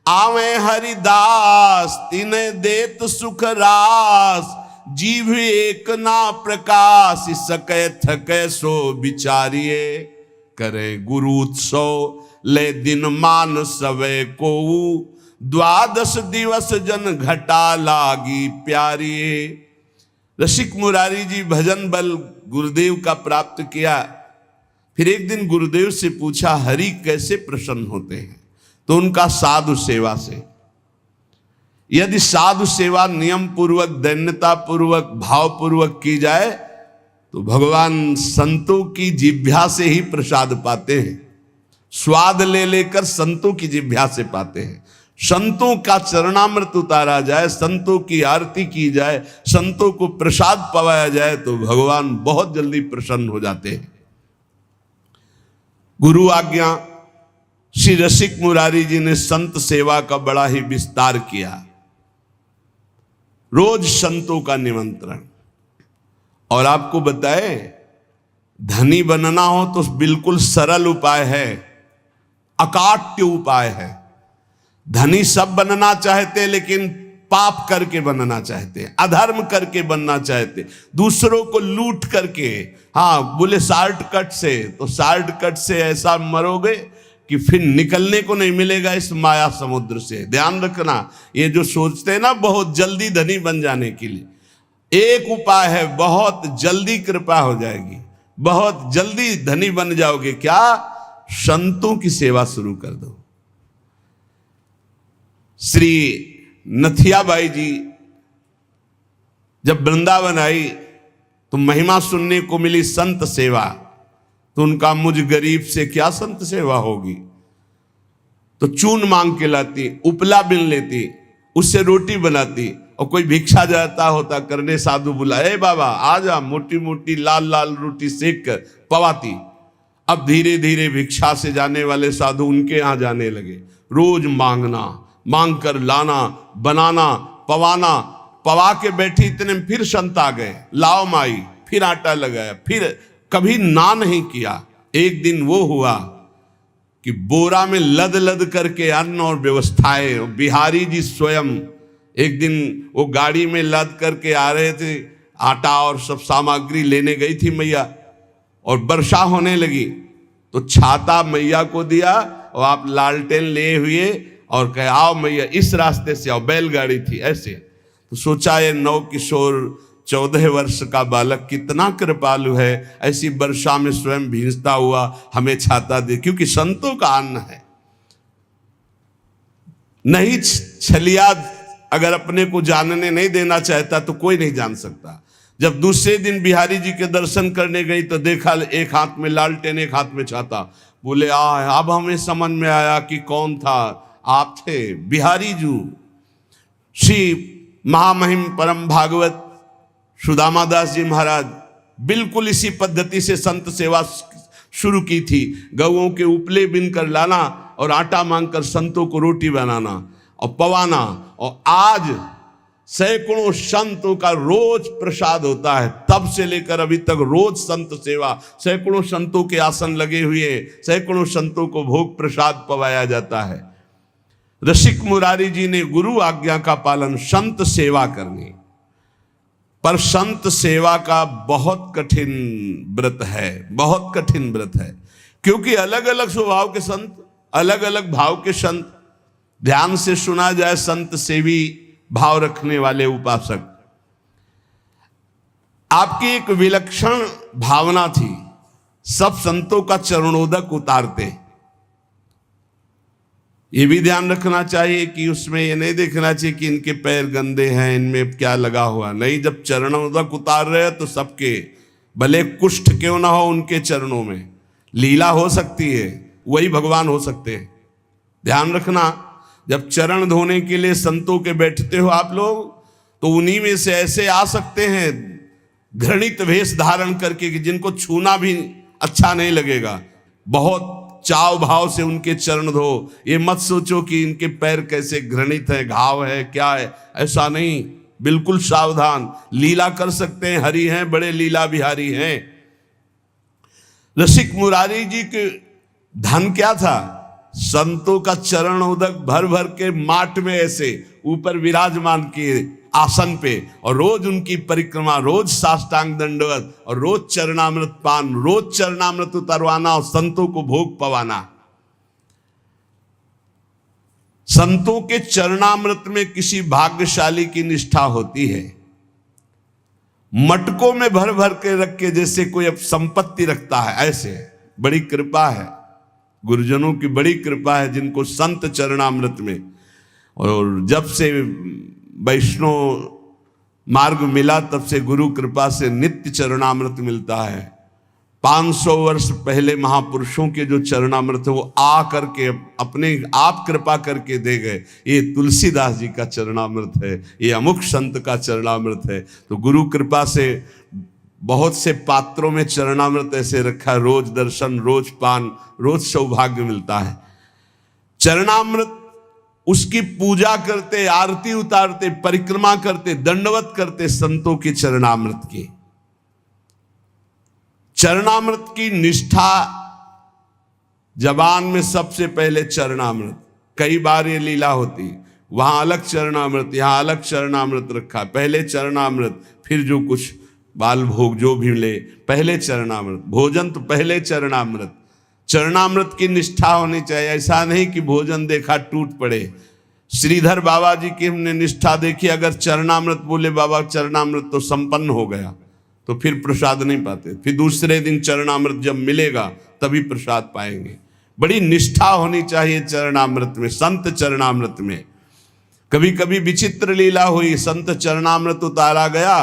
आवे हरिदास तिने देत सुख रास, जीव एक ना प्रकाश सकै थकै सो विचारिये। करे गुरु उत्सव ले दिन मान सवे को, द्वादश दिवस जन घटा लागी प्यारिये। रसिक मुरारी जी भजन बल गुरुदेव का प्राप्त किया। फिर एक दिन गुरुदेव से पूछा हरि कैसे प्रसन्न होते हैं, तो उनका साधु सेवा से। यदि साधु सेवा नियम पूर्वक, दैन्यता पूर्वक, भाव पूर्वक की जाए तो भगवान संतों की जिह्वा से ही प्रसाद पाते हैं। स्वाद ले लेकर संतों की जिह्वा से पाते हैं। संतों का चरणामृत उतारा जाए, संतों की आरती की जाए, संतों को प्रसाद पवाया जाए तो भगवान बहुत जल्दी प्रसन्न हो जाते हैं। गुरु आज्ञा श्री रसिक मुरारी जी ने संत सेवा का बड़ा ही विस्तार किया। रोज संतों का निमंत्रण। और आपको बताए, धनी बनना हो तो बिल्कुल सरल उपाय है, अकाट्य उपाय है। धनी सब बनना चाहते लेकिन पाप करके बनना चाहते, अधर्म करके बनना चाहते, दूसरों को लूट करके। हाँ, बोले शॉर्टकट से, तो शॉर्टकट से ऐसा मरोगे कि फिर निकलने को नहीं मिलेगा इस माया समुद्र से। ध्यान रखना, ये जो सोचते हैं ना बहुत जल्दी धनी बन जाने के लिए, एक उपाय है, बहुत जल्दी कृपा हो जाएगी, बहुत जल्दी धनी बन जाओगे। क्या? संतों की सेवा शुरू कर दो। श्री नथियाबाई जी जब वृंदावन आई तो महिमा सुनने को मिली संत सेवा, तो उनका मुझ गरीब से क्या संत सेवा होगी। तो चून मांग के लाती, उपला बिन लेती, उससे रोटी बनाती, और कोई भिक्षा जाता होता करने, साधु बुलाए, बाबा आ जा, मोटी मोटी लाल लाल रोटी सेक कर पवाती। अब धीरे धीरे भिक्षा से जाने वाले साधु उनके यहां जाने लगे। रोज मांगना, मांग कर लाना, बनाना, पवाना, पवा के बैठी, इतने में फिर संत आ गए, लाओ माई, फिर आटा लगाया, फिर कभी ना नहीं किया। एक दिन वो हुआ कि बोरा में लद लद करके अन्न और व्यवस्थाएं, बिहारी जी स्वयं एक दिन वो गाड़ी में लद करके आ रहे थे, आटा और सब सामग्री लेने गई थी मैया, और वर्षा होने लगी तो छाता मैया को दिया, और आप लालटेन ले हुए और कहे आओ मैया इस रास्ते से आओ, बैलगाड़ी थी ऐसे। तो सोचा ये 9 किशोर 14 वर्ष का बालक कितना कृपालु है, ऐसी वर्षा में स्वयं भींजता हुआ हमें छाता दे, क्योंकि संतों का अन्न है। नहीं छलिया अगर अपने को जानने नहीं देना चाहता तो कोई नहीं जान सकता। जब दूसरे दिन बिहारी जी के दर्शन करने गई तो देखा एक हाथ में लालटेन, एक हाथ में छाता। बोले अब हमें समझ में आया कि कौन था, आप थे बिहारी जी। श्री महामहिम परम भागवत सुदामा दास जी महाराज बिल्कुल इसी पद्धति से संत सेवा शुरू की थी। गौओं के उपले बिन कर लाना और आटा मांगकर संतों को रोटी बनाना और पवाना, और आज सैकड़ों संतों का रोज प्रसाद होता है। तब से लेकर अभी तक रोज संत सेवा, सैकड़ों संतों के आसन लगे हुए, सैकड़ों संतों को भोग प्रसाद पवाया जाता है। रसिक मुरारी जी ने गुरु आज्ञा का पालन, संत सेवा करनी। पर संत सेवा का बहुत कठिन व्रत है, बहुत कठिन व्रत है, क्योंकि अलग अलग स्वभाव के संत, अलग अलग भाव के संत। ध्यान से सुना जाए, संत सेवी भाव रखने वाले उपासक, आपकी एक विलक्षण भावना थी, सब संतों का चरणोदक उतारते। ये भी ध्यान रखना चाहिए कि उसमें ये नहीं देखना चाहिए कि इनके पैर गंदे हैं, इनमें क्या लगा हुआ। नहीं, जब चरणोदक उतार रहे हैं तो सबके, भले कुष्ठ क्यों ना हो उनके चरणों में, लीला हो सकती है, वही भगवान हो सकते हैं। ध्यान रखना, जब चरण धोने के लिए संतों के बैठते हो आप लोग, तो उन्हीं में से ऐसे आ सकते हैं घृणित वेश धारण करके कि जिनको छूना भी अच्छा नहीं लगेगा। बहुत चाव भाव से उनके चरण धो। ये मत सोचो कि इनके पैर कैसे घृणित है, घाव है, क्या है, ऐसा नहीं। बिल्कुल सावधान, लीला कर सकते हैं, हरि हैं, बड़े लीला बिहारी हैं। रसिक मुरारी जी के धन क्या था? संतों का चरण उदक भर भर के माट में ऐसे ऊपर विराजमान किए आसन पे, और रोज उनकी परिक्रमा, रोज साष्टांग दंडवत, और रोज चरणामृत पान, रोज चरणामृत उतरवाना और संतों को भोग पवाना। संतों के चरणामृत में किसी भाग्यशाली की निष्ठा होती है। मटकों में भर भर के रख के जैसे कोई अब संपत्ति रखता है, ऐसे बड़ी कृपा है, गुरुजनों की बड़ी कृपा है जिनको संत चरणामृत में। और जब से वैष्णव मार्ग मिला तब से गुरु कृपा से नित्य चरणामृत मिलता है। 500 वर्ष पहले महापुरुषों के जो चरणामृत है वो आ करके अपने आप कृपा करके दे गए। ये तुलसीदास जी का चरणामृत है, ये अमुक संत का चरणामृत है। तो गुरु कृपा से बहुत से पात्रों में चरणामृत ऐसे रखा, रोज दर्शन, रोज पान, रोज सौभाग्य मिलता है। चरणामृत उसकी पूजा करते, आरती उतारते, परिक्रमा करते, दंडवत करते संतों के चरणामृत की। चरणामृत की निष्ठा जबान में सबसे पहले चरणामृत। कई बार ये लीला होती, वहां अलग चरणामृत, यहां अलग चरणामृत रखा, पहले चरणामृत, फिर जो कुछ बाल भोग जो भी मिले, पहले चरणामृत, भोजन तो पहले चरणामृत। चरणामृत की निष्ठा होनी चाहिए, ऐसा नहीं कि भोजन देखा टूट पड़े। श्रीधर बाबा जी की हमने निष्ठा देखी, अगर चरणामृत बोले बाबा चरणामृत तो संपन्न हो गया, तो फिर प्रसाद नहीं पाते, फिर दूसरे दिन चरणामृत जब मिलेगा तभी प्रसाद पाएंगे। बड़ी निष्ठा होनी चाहिए चरणामृत में, संत चरणामृत में। कभी कभी विचित्र लीला हुई, संत चरणामृत उतारा गया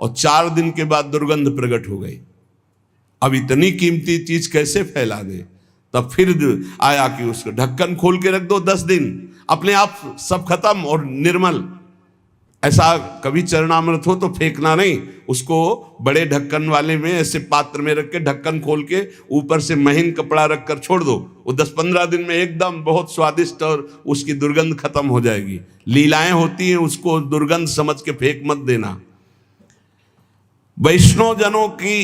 और 4 दिन के बाद दुर्गंध प्रकट हो गई। अब इतनी कीमती चीज कैसे फैला दे? तब फिर आया कि उसको ढक्कन खोल के रख दो 10 दिन, अपने आप सब खत्म और निर्मल। ऐसा कभी चरणामृत हो तो फेंकना नहीं, उसको बड़े ढक्कन वाले में ऐसे पात्र में रख के ढक्कन खोल के ऊपर से महीन कपड़ा रख कर छोड़ दो, वो 10-15 दिन में एकदम बहुत स्वादिष्ट और उसकी दुर्गंध खत्म हो जाएगी। लीलाएं होती हैं, उसको दुर्गंध समझ के फेंक मत देना। वैष्णव जनों की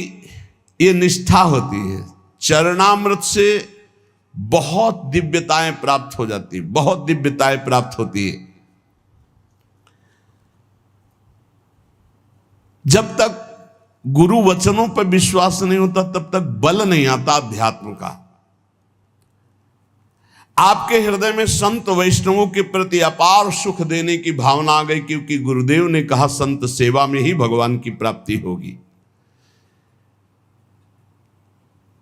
ये निष्ठा होती है, चरणामृत से बहुत दिव्यताएं प्राप्त हो जाती, बहुत दिव्यताएं प्राप्त होती है। जब तक गुरु वचनों पर विश्वास नहीं होता तब तक बल नहीं आता अध्यात्म का। आपके हृदय में संत वैष्णवों के प्रति अपार सुख देने की भावना आ गई, क्योंकि गुरुदेव ने कहा संत सेवा में ही भगवान की प्राप्ति होगी।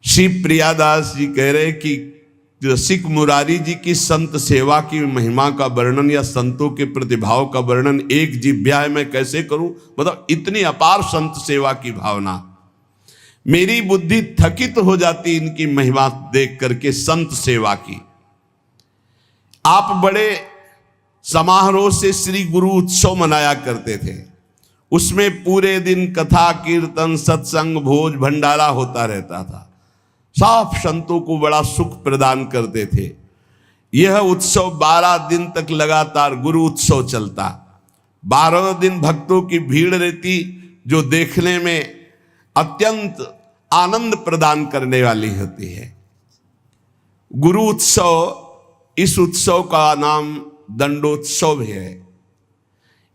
श्री प्रियादास जी कह रहे कि रसिक मुरारी जी की संत सेवा की महिमा का वर्णन या संतों के प्रतिभाव का वर्णन एक जिह्वा में कैसे करूं? मतलब इतनी अपार संत सेवा की भावना, मेरी बुद्धि थकित हो जाती इनकी महिमा देख करके संत सेवा की। आप बड़े समारोह से श्री गुरु उत्सव मनाया करते थे, उसमें पूरे दिन कथा कीर्तन सत्संग भोज भंडारा होता रहता था, सब संतों को बड़ा सुख प्रदान करते थे। यह उत्सव 12 दिन तक लगातार गुरु उत्सव चलता, 12 दिन भक्तों की भीड़ रहती, जो देखने में अत्यंत आनंद प्रदान करने वाली होती है। गुरु उत्सव, इस उत्सव का नाम दंडोत्सव है।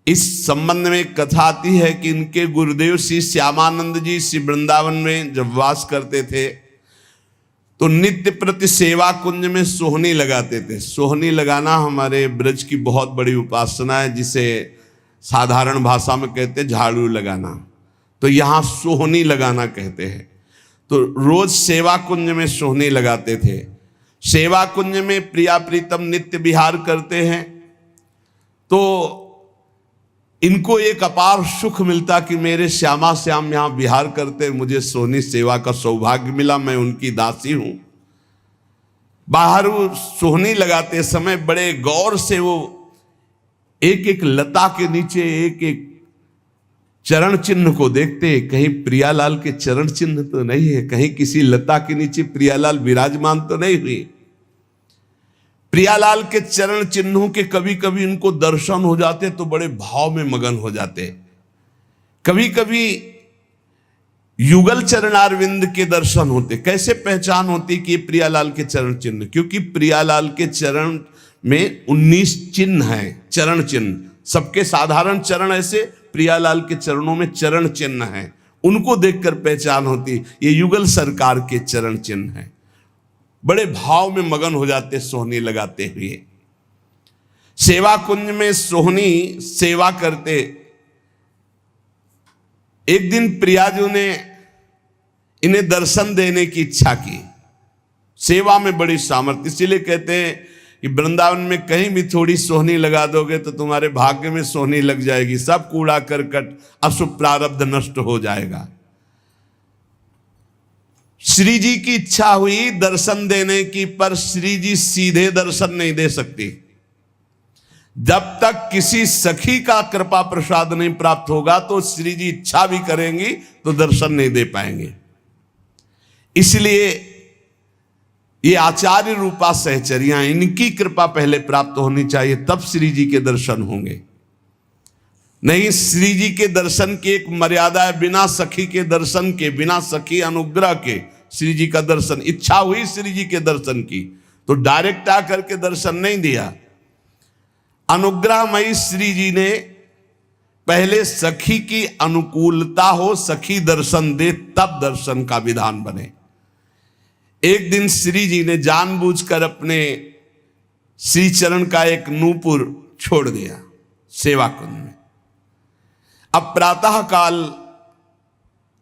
इस संबंध में कथा आती है कि इनके गुरुदेव श्री श्यामानंद जी श्री वृंदावन में जब वास करते थे तो नित्य प्रति सेवा कुंज में सोहनी लगाते थे। सोहनी लगाना हमारे ब्रज की बहुत बड़ी उपासना है, जिसे साधारण भाषा में कहते हैं झाड़ू लगाना, तो यहाँ सोहनी लगाना कहते हैं। तो रोज सेवा कुंज में सोहनी लगाते थे। सेवा कुंज में प्रिया प्रीतम नित्य विहार करते हैं, तो इनको एक अपार सुख मिलता कि मेरे श्यामा श्याम यहाँ विहार करते, मुझे सोहनी सेवा का सौभाग्य मिला, मैं उनकी दासी हूं। बाहर वो सोहनी लगाते समय बड़े गौर से वो एक एक लता के नीचे एक एक चरण चिन्ह को देखते, कहीं प्रियालाल के चरण चिन्ह तो नहीं है, कहीं किसी लता के नीचे प्रियालाल विराजमान तो नहीं हुई। प्रियालाल के चरण चिन्हों के कभी कभी उनको दर्शन हो जाते तो बड़े भाव में मगन हो जाते। कभी कभी युगल चरणारविंद के दर्शन होते। कैसे पहचान होती कि प्रियालाल के चरण चिन्ह? क्योंकि प्रियालाल के चरण में 19 चिन्ह हैं, चरण चिन्ह। सबके साधारण चरण ऐसे, प्रियालाल के चरणों में चरण चिन्ह हैं, उनको देखकर पहचान होती ये युगल सरकार के चरण चिन्ह हैं। बड़े भाव में मगन हो जाते सोहनी लगाते हुए। सेवा कुंज में सोहनी सेवा करते। एक दिन प्रियाजू ने इन्हें दर्शन देने की इच्छा की। सेवा में बड़ी सामर्थ्य, इसीलिए कहते हैं कि वृंदावन में कहीं भी थोड़ी सोहनी लगा दोगे तो तुम्हारे भाग्य में सोहनी लग जाएगी, सब कूड़ा करकट अशुभ प्रारब्ध नष्ट हो जाएगा। श्री जी की इच्छा हुई दर्शन देने की, पर श्री जी सीधे दर्शन नहीं दे सकती। जब तक किसी सखी का कृपा प्रसाद नहीं प्राप्त होगा तो श्री जी इच्छा भी करेंगी तो दर्शन नहीं दे पाएंगे। इसलिए ये आचार्य रूपा सहचर्या, इनकी कृपा पहले प्राप्त होनी चाहिए, तब श्री जी के दर्शन होंगे। नहीं, श्री जी के दर्शन की एक मर्यादा है, बिना सखी के दर्शन के, बिना सखी अनुग्रह के श्री जी का दर्शन। इच्छा हुई श्री जी के दर्शन की तो डायरेक्ट आकर के दर्शन नहीं दिया। अनुग्रहमयी श्री जी ने पहले सखी की अनुकूलता हो, सखी दर्शन दे, तब दर्शन का विधान बने। एक दिन श्री जी ने जानबूझकर अपने श्री चरण का एक नूपुर छोड़ दिया सेवा कुंज में। अब प्रातः काल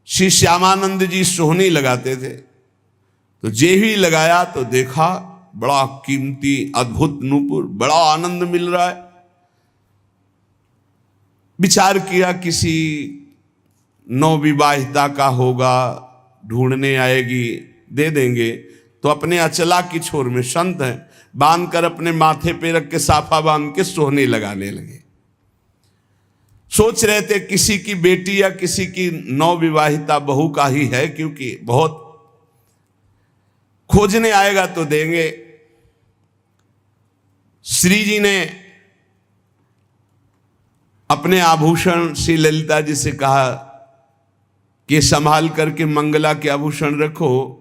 श्री श्यामानंद जी सोहनी लगाते थे, तो जे ही लगाया तो देखा बड़ा कीमती अद्भुत नूपुर, बड़ा आनंद मिल रहा है। विचार किया किसी नवविवाहिता का होगा, ढूंढने आएगी, दे देंगे। तो अपने अचला की छोर में संत है, बांध कर अपने माथे पे रख के साफा बांध के सोहनी लगाने लगे। सोच रहे थे किसी की बेटी या किसी की नवविवाहिता बहू का ही है, क्योंकि बहुत खोजने आएगा तो देंगे। श्री जी ने अपने आभूषण श्री ललिता जी से कहा कि संभाल करके मंगला के आभूषण रखो।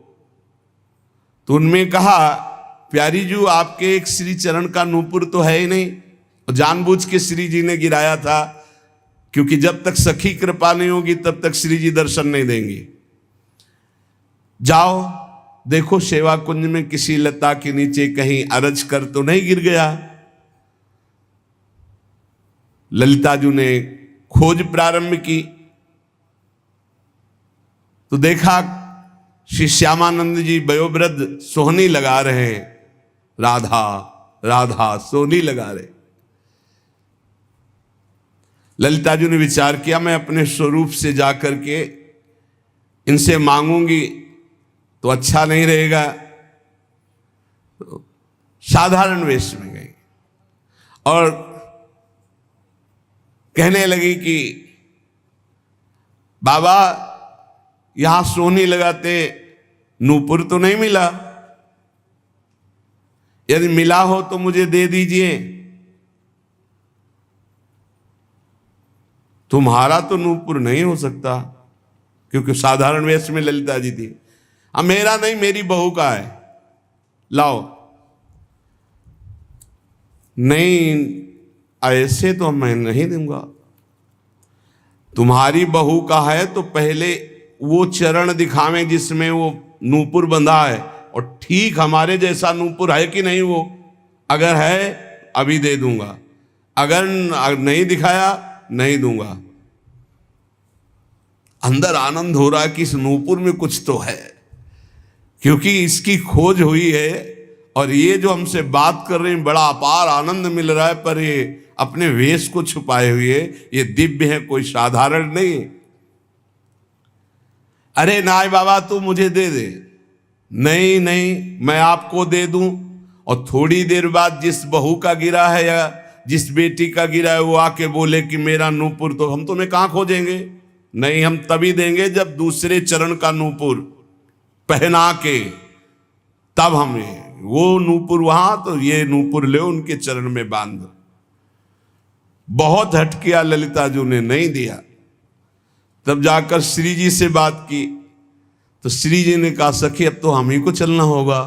तो उनमें कहा, प्यारी जी आपके एक श्री चरण का नूपुर तो है ही नहीं। जानबूझ के श्री जी ने गिराया था, क्योंकि जब तक सखी कृपा नहीं होगी तब तक श्री जी दर्शन नहीं देंगे। जाओ देखो सेवा कुंज में किसी लता के नीचे कहीं अरज कर तो नहीं गिर गया। ललिता जी ने खोज प्रारंभ की तो देखा श्री श्यामानंद जी वयोवृद्ध सोहनी लगा रहे हैं, राधा राधा सोहनी लगा रहे। ललिता जी ने विचार किया, मैं अपने स्वरूप से जाकर के इनसे मांगूंगी तो अच्छा नहीं रहेगा। तो साधारण वेश में गई और कहने लगी कि बाबा यहां सोहनी लगाते नूपुर तो नहीं मिला, यदि मिला हो तो मुझे दे दीजिए। तुम्हारा तो नूपुर नहीं हो सकता, क्योंकि साधारण वेश में ललिता जी थी। अब मेरा नहीं, मेरी बहू का है, लाओ। नहीं, ऐसे तो मैं नहीं दूंगा। तुम्हारी बहू का है तो पहले वो चरण दिखावें जिसमें वो नूपुर बंधा है, और ठीक हमारे जैसा नूपुर है कि नहीं वो, अगर है अभी दे दूंगा, अगर नहीं दिखाया नहीं दूंगा। अंदर आनंद हो रहा है कि इस नूपुर में कुछ तो है, क्योंकि इसकी खोज हुई है और ये जो हमसे बात कर रहे हैं बड़ा अपार आनंद मिल रहा है, पर ये अपने वेश को छुपाए हुए ये दिव्य है, कोई साधारण नहीं। अरे नाय बाबा तू मुझे दे दे। नहीं नहीं, मैं आपको दे दूं। और थोड़ी देर बाद जिस बहू का गिरा है या जिस बेटी का गिरा है वो आके बोले कि मेरा नूपुर, तो हम तुम्हें कहां खोजेंगे? नहीं, हम तभी देंगे जब दूसरे चरण का नूपुर पहना के, तब हमें वो नूपुर वहां, तो ये नूपुर ले उनके चरण में बांध। बहुत हट किया ललिता जी ने, नहीं दिया। तब जाकर श्री जी से बात की तो श्री जी ने कहा, सखी अब तो हम ही को चलना होगा,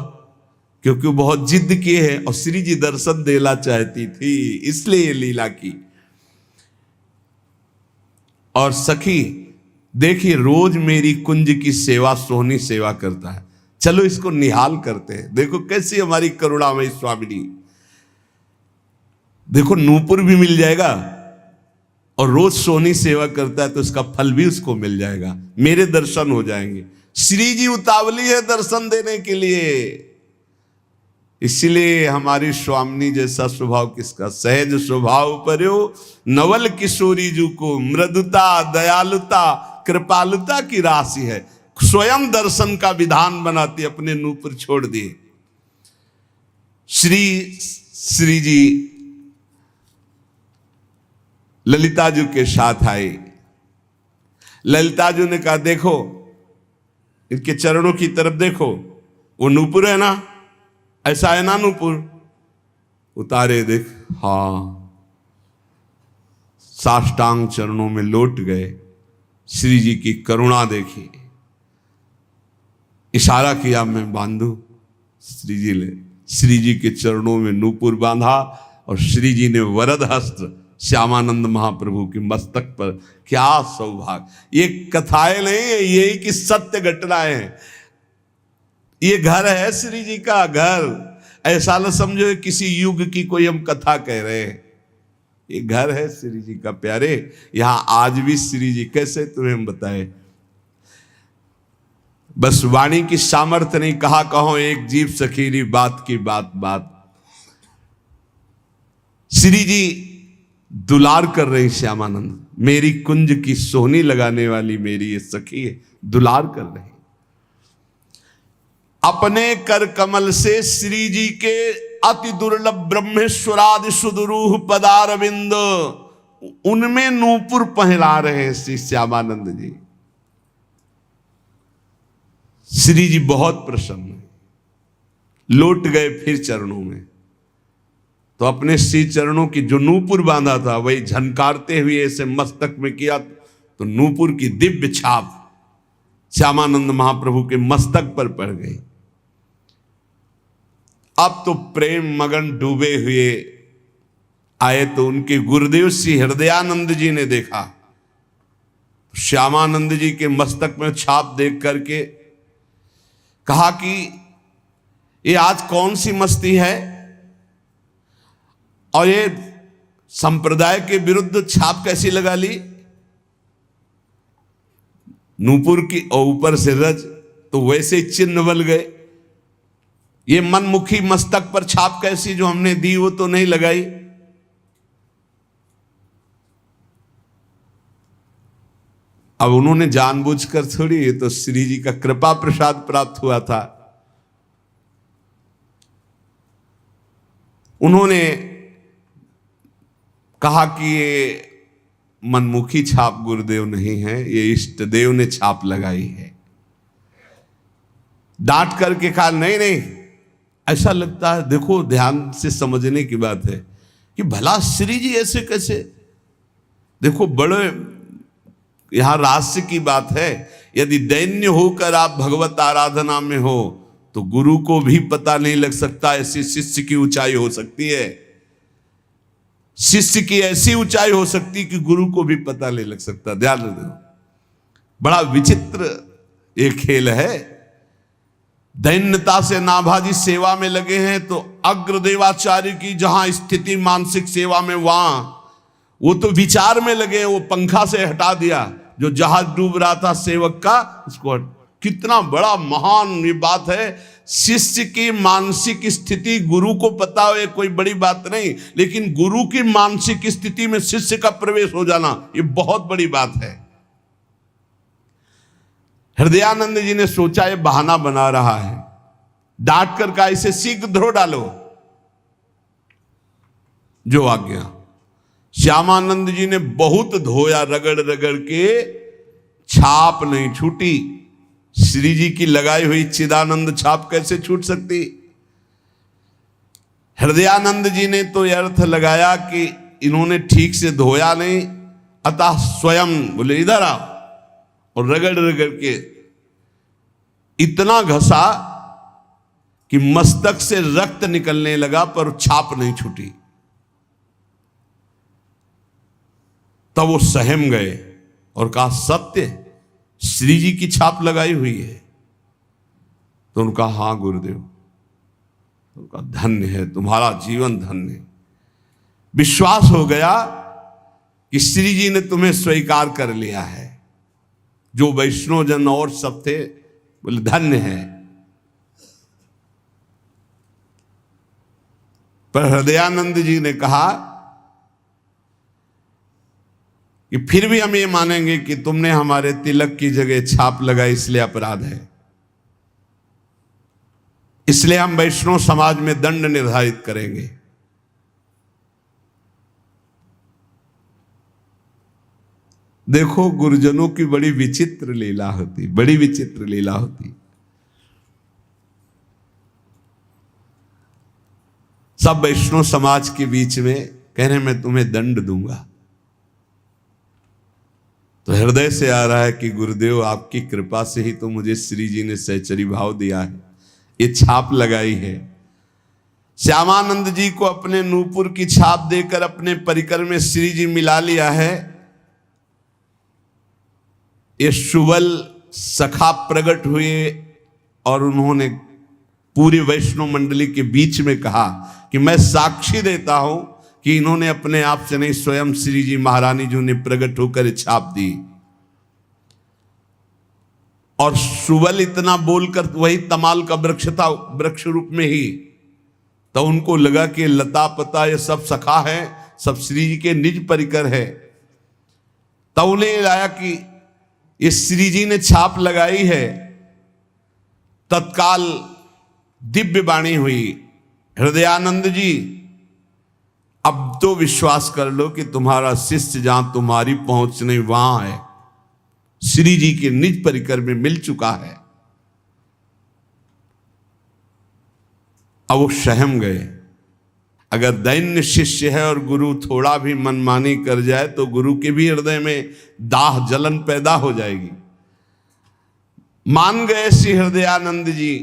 क्योंकि वो बहुत जिद किए है और श्री जी दर्शन देना चाहती थी, इसलिए ये लीला की। और सखी देखिए रोज मेरी कुंज की सेवा सोहनी सेवा करता है, चलो इसको निहाल करते हैं। देखो कैसी हमारी करुणामयी स्वामिनी, देखो नूपुर भी मिल जाएगा और रोज सोहनी सेवा करता है तो इसका फल भी उसको मिल जाएगा, मेरे दर्शन हो जाएंगे। श्री जी उतावली है दर्शन देने के लिए, इसलिए हमारी स्वामिनी जैसा स्वभाव किसका, सहज स्वभाव पर्यो नवल किशोरी जी को मृदुता दयालुता कृपालुता की राशि है। स्वयं दर्शन का विधान बनाती, अपने नूपुर छोड़ दिए। श्री जी ललिता जी के साथ आई। ललिता जी ने कहा देखो इनके चरणों की तरफ देखो, वो नूपुर है ना, ऐसा है ना नूपुर, उतारे देख, हाँ, साष्टांग चरणों में लौट गए। श्री जी की करुणा देखी, इशारा किया मैं बांधू। श्री जी ने श्री जी के चरणों में नूपुर बांधा और श्री जी ने वरद हस्त श्यामानंद महाप्रभु के मस्तक पर। क्या सौभाग्य! ये कथाएं नहीं है, यही की सत्य घटनाएं हैं। ये घर है श्री जी का घर, ऐसा न समझो किसी युग की कोई हम कथा कह रहे हैं। ये घर है श्री जी का प्यारे। यहां आज भी श्री जी, कैसे तुम्हें हम बताए, बस वाणी की सामर्थ्य नहीं, कहा कहो एक जीव सखीरी बात की बात बात। श्री जी दुलार कर रही श्यामानंद, मेरी कुंज की सोहनी लगाने वाली मेरी ये सखी है, दुलार कर रही। अपने कर कमल से श्री जी के अति दुर्लभ ब्रह्मेश्वरादि सुदरूह पदारविंद, उनमें नूपुर पहला रहे श्री श्यामानंद जी। श्री जी बहुत प्रसन्न है, लौट गए फिर चरणों में। तो अपने श्री चरणों की जो नूपुर बांधा था वही झनकारते हुए ऐसे मस्तक में किया, तो नूपुर की दिव्य छाप श्यामानंद महाप्रभु के मस्तक पर पड़ गई। अब तो प्रेम मगन डूबे हुए आए, तो उनके गुरुदेव श्री हृदयानंद जी ने देखा, श्यामानंद जी के मस्तक में छाप देख करके कहा कि ये आज कौन सी मस्ती है, और ये संप्रदाय के विरुद्ध छाप कैसी लगा ली। नूपुर की और ऊपर से रज, तो वैसे चिन्ह बल गए। ये मनमुखी मस्तक पर छाप कैसी, जो हमने दी वो तो नहीं लगाई। अब उन्होंने जानबूझकर थोड़ी, ये तो श्री जी का कृपा प्रसाद प्राप्त हुआ था। उन्होंने कहा कि ये मनमुखी छाप गुरुदेव नहीं है, ये इष्ट देव ने छाप लगाई है। डांट करके कहा नहीं नहीं, ऐसा लगता है, देखो ध्यान से समझने की बात है कि भला श्री जी ऐसे कैसे। देखो बड़े यहां रहस्य की बात है। यदि दैन्य होकर आप भगवत आराधना में हो तो गुरु को भी पता नहीं लग सकता, ऐसी शिष्य की ऊंचाई हो सकती है। शिष्य की ऐसी ऊंचाई हो सकती कि गुरु को भी पता नहीं लग सकता। ध्यान दो, बड़ा विचित्र ये खेल है। दैन्यता से नाभाजी सेवा में लगे हैं, तो अग्रदेवाचार्य की जहां स्थिति मानसिक सेवा में, वहां वो तो विचार में लगे, वो पंखा से हटा दिया जो जहाज डूब रहा था सेवक का, उसको। कितना बड़ा महान ये बात है। शिष्य की मानसिक स्थिति गुरु को पता हो, ये कोई बड़ी बात नहीं, लेकिन गुरु की मानसिक स्थिति में शिष्य का प्रवेश हो जाना, ये बहुत बड़ी बात है। हृदयानंद जी ने सोचा ये बहाना बना रहा है, डांट कर का इसे शीघ्र धो डालो, जो आज्ञा। श्यामानंद जी ने बहुत धोया, रगड़ रगड़ के, छाप नहीं छूटी। श्री जी की लगाई हुई चिदानंद छाप कैसे छूट सकती। हृदयानंद जी ने तो यह अर्थ लगाया कि इन्होंने ठीक से धोया नहीं, अतः स्वयं बोले इधर आओ, और रगड़ रगड़ के इतना घसा कि मस्तक से रक्त निकलने लगा, पर छाप नहीं छूटी। तब वो सहम गए और कहा सत्य, श्री जी की छाप लगाई हुई है। तो उनका हाँ गुरुदेव, उनका धन्य है, तुम्हारा जीवन धन्य है। विश्वास हो गया कि श्री जी ने तुम्हें स्वीकार कर लिया है। जो वैष्णव जन और सब थे बोले धन्य है। पर हृदयानंद जी ने कहा कि फिर भी हम ये मानेंगे कि तुमने हमारे तिलक की जगह छाप लगाई, इसलिए अपराध है। इसलिए हम वैष्णव समाज में दंड निर्धारित करेंगे। देखो गुरुजनों की बड़ी विचित्र लीला होती, बड़ी विचित्र लीला होती। सब वैष्णव समाज के बीच में कह रहे मैं तुम्हें दंड दूंगा, तो हृदय से आ रहा है कि गुरुदेव आपकी कृपा से ही तो मुझे श्री जी ने सहचरी भाव दिया है, ये छाप लगाई है। श्यामानंद जी को अपने नूपुर की छाप देकर अपने परिकर में श्री जी मिला लिया है। ये सुबल सखा प्रकट हुए और उन्होंने पूरी वैष्णव मंडली के बीच में कहा कि मैं साक्षी देता हूं कि इन्होंने अपने आप से नहीं, स्वयं श्री जी महारानी जी ने प्रकट होकर छाप दी। और सुबल इतना बोलकर, वही तमाल का वृक्ष था, वृक्ष रूप में ही, तो उनको लगा कि लता पता ये सब सखा है, सब श्री जी के निज परिकर है। तब उन्हें लाया कि ये श्री जी ने छाप लगाई है। तत्काल दिव्य वाणी हुई, हृदयानंद जी अब तो विश्वास कर लो कि तुम्हारा शिष्य जहां तुम्हारी पहुंच नहीं वहां है, श्री जी के निज परिकर में मिल चुका है। अब वो सहम गए। अगर दैन्य शिष्य है और गुरु थोड़ा भी मनमानी कर जाए तो गुरु के भी हृदय में दाह जलन पैदा हो जाएगी। मान गए श्री हृदयानंद जी।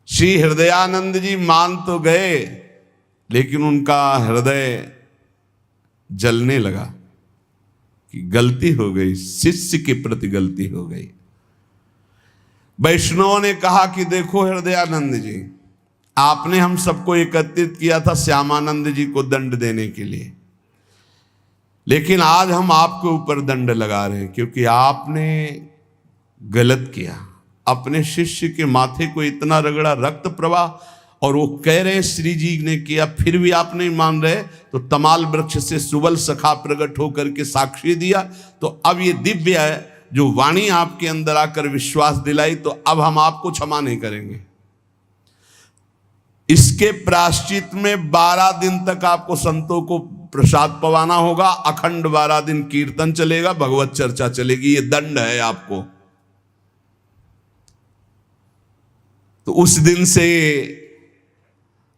श्री हृदयानंद जी मान तो गए, लेकिन उनका हृदय जलने लगा कि गलती हो गई, शिष्य के प्रति गलती हो गई। वैष्णवों ने कहा कि देखो हृदयानंद जी, आपने हम सबको एकत्रित किया था श्यामानंद जी को दंड देने के लिए, लेकिन आज हम आपके ऊपर दंड लगा रहे हैं क्योंकि आपने गलत किया। अपने शिष्य के माथे को इतना रगड़ा, रक्त प्रवाह, और वो कह रहे हैं श्री जी ने किया, फिर भी आप नहीं मान रहे। तो तमाल वृक्ष से सुबल सखा प्रकट होकर के साक्षी दिया। तो अब ये दिव्य है जो वाणी आपके अंदर आकर विश्वास दिलाई, तो अब हम आपको क्षमा नहीं करेंगे। इसके प्रायश्चित में 12 दिन तक आपको संतों को प्रसाद पवाना होगा, अखंड 12 दिन कीर्तन चलेगा, भगवत चर्चा चलेगी, ये दंड है आपको। तो उस दिन से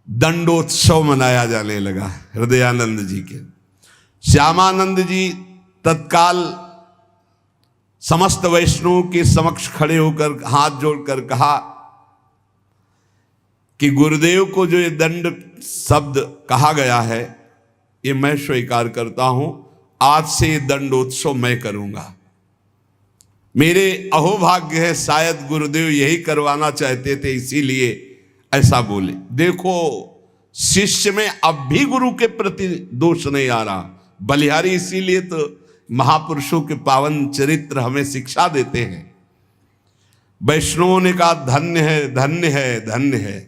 दंडोत्सव मनाया जाने लगा हृदयानंद जी के। श्यामानंद जी तत्काल समस्त वैष्णवों के समक्ष खड़े होकर हाथ जोड़कर कहा कि गुरुदेव को जो ये दंड शब्द कहा गया है, ये मैं स्वीकार करता हूं। आज से ये दंडोत्सव मैं करूंगा। मेरे अहोभाग्य है, शायद गुरुदेव यही करवाना चाहते थे, इसीलिए ऐसा बोले। देखो शिष्य में अब भी गुरु के प्रति दोष नहीं आ रहा। बलिहारी इसीलिए तो महापुरुषों के पावन चरित्र हमें शिक्षा देते हैं। वैष्णवों ने कहा धन्य है, धन्य है, धन्य है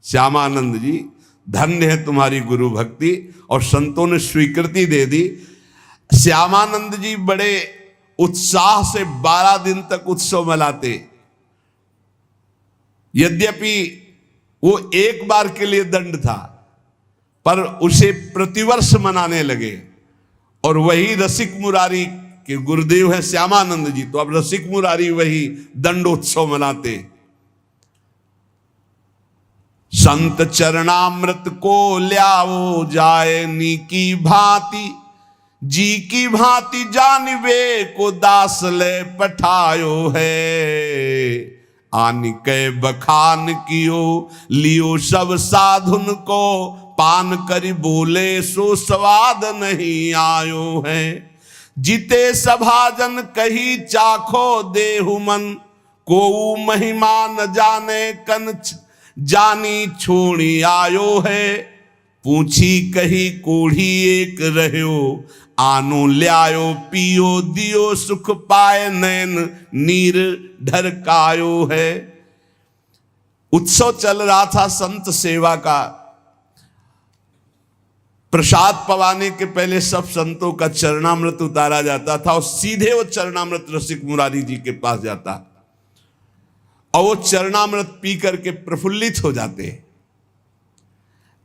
श्यामानंद जी, धन्य है तुम्हारी गुरु भक्ति। और संतों ने स्वीकृति दे दी। श्यामानंद जी बड़े उत्साह से 12 दिन तक उत्सव मनाते। यद्यपि वो एक बार के लिए दंड था, पर उसे प्रतिवर्ष मनाने लगे। और वही रसिक मुरारी के गुरुदेव है श्यामानंद जी, तो अब रसिक मुरारी वही दंडोत्सव मनाते। संत चरणामृत को ल्याओ जाए नी की भांति, जी की भांति जानवे को दास ले पठायो है। आनि कै बखान कियो लियो सब साधुन को, पान करी बोले सो स्वाद नहीं आयो है। जिते सभाजन कही चाखो देहु मन, को महिमा न जाने कन जानी छोड़ी आयो है। पूछी कही कोढ़ी एक रह्यो, आनो ल्यायो पियो दियो सुख पाए नैन नीर ढरकायो है। उत्सव चल रहा था संत सेवा का। प्रसाद पवाने के पहले सब संतों का चरणामृत उतारा जाता था और सीधे वो चरणामृत रसिक मुरारी जी के पास जाता और वो चरणामृत पी करके प्रफुल्लित हो जाते।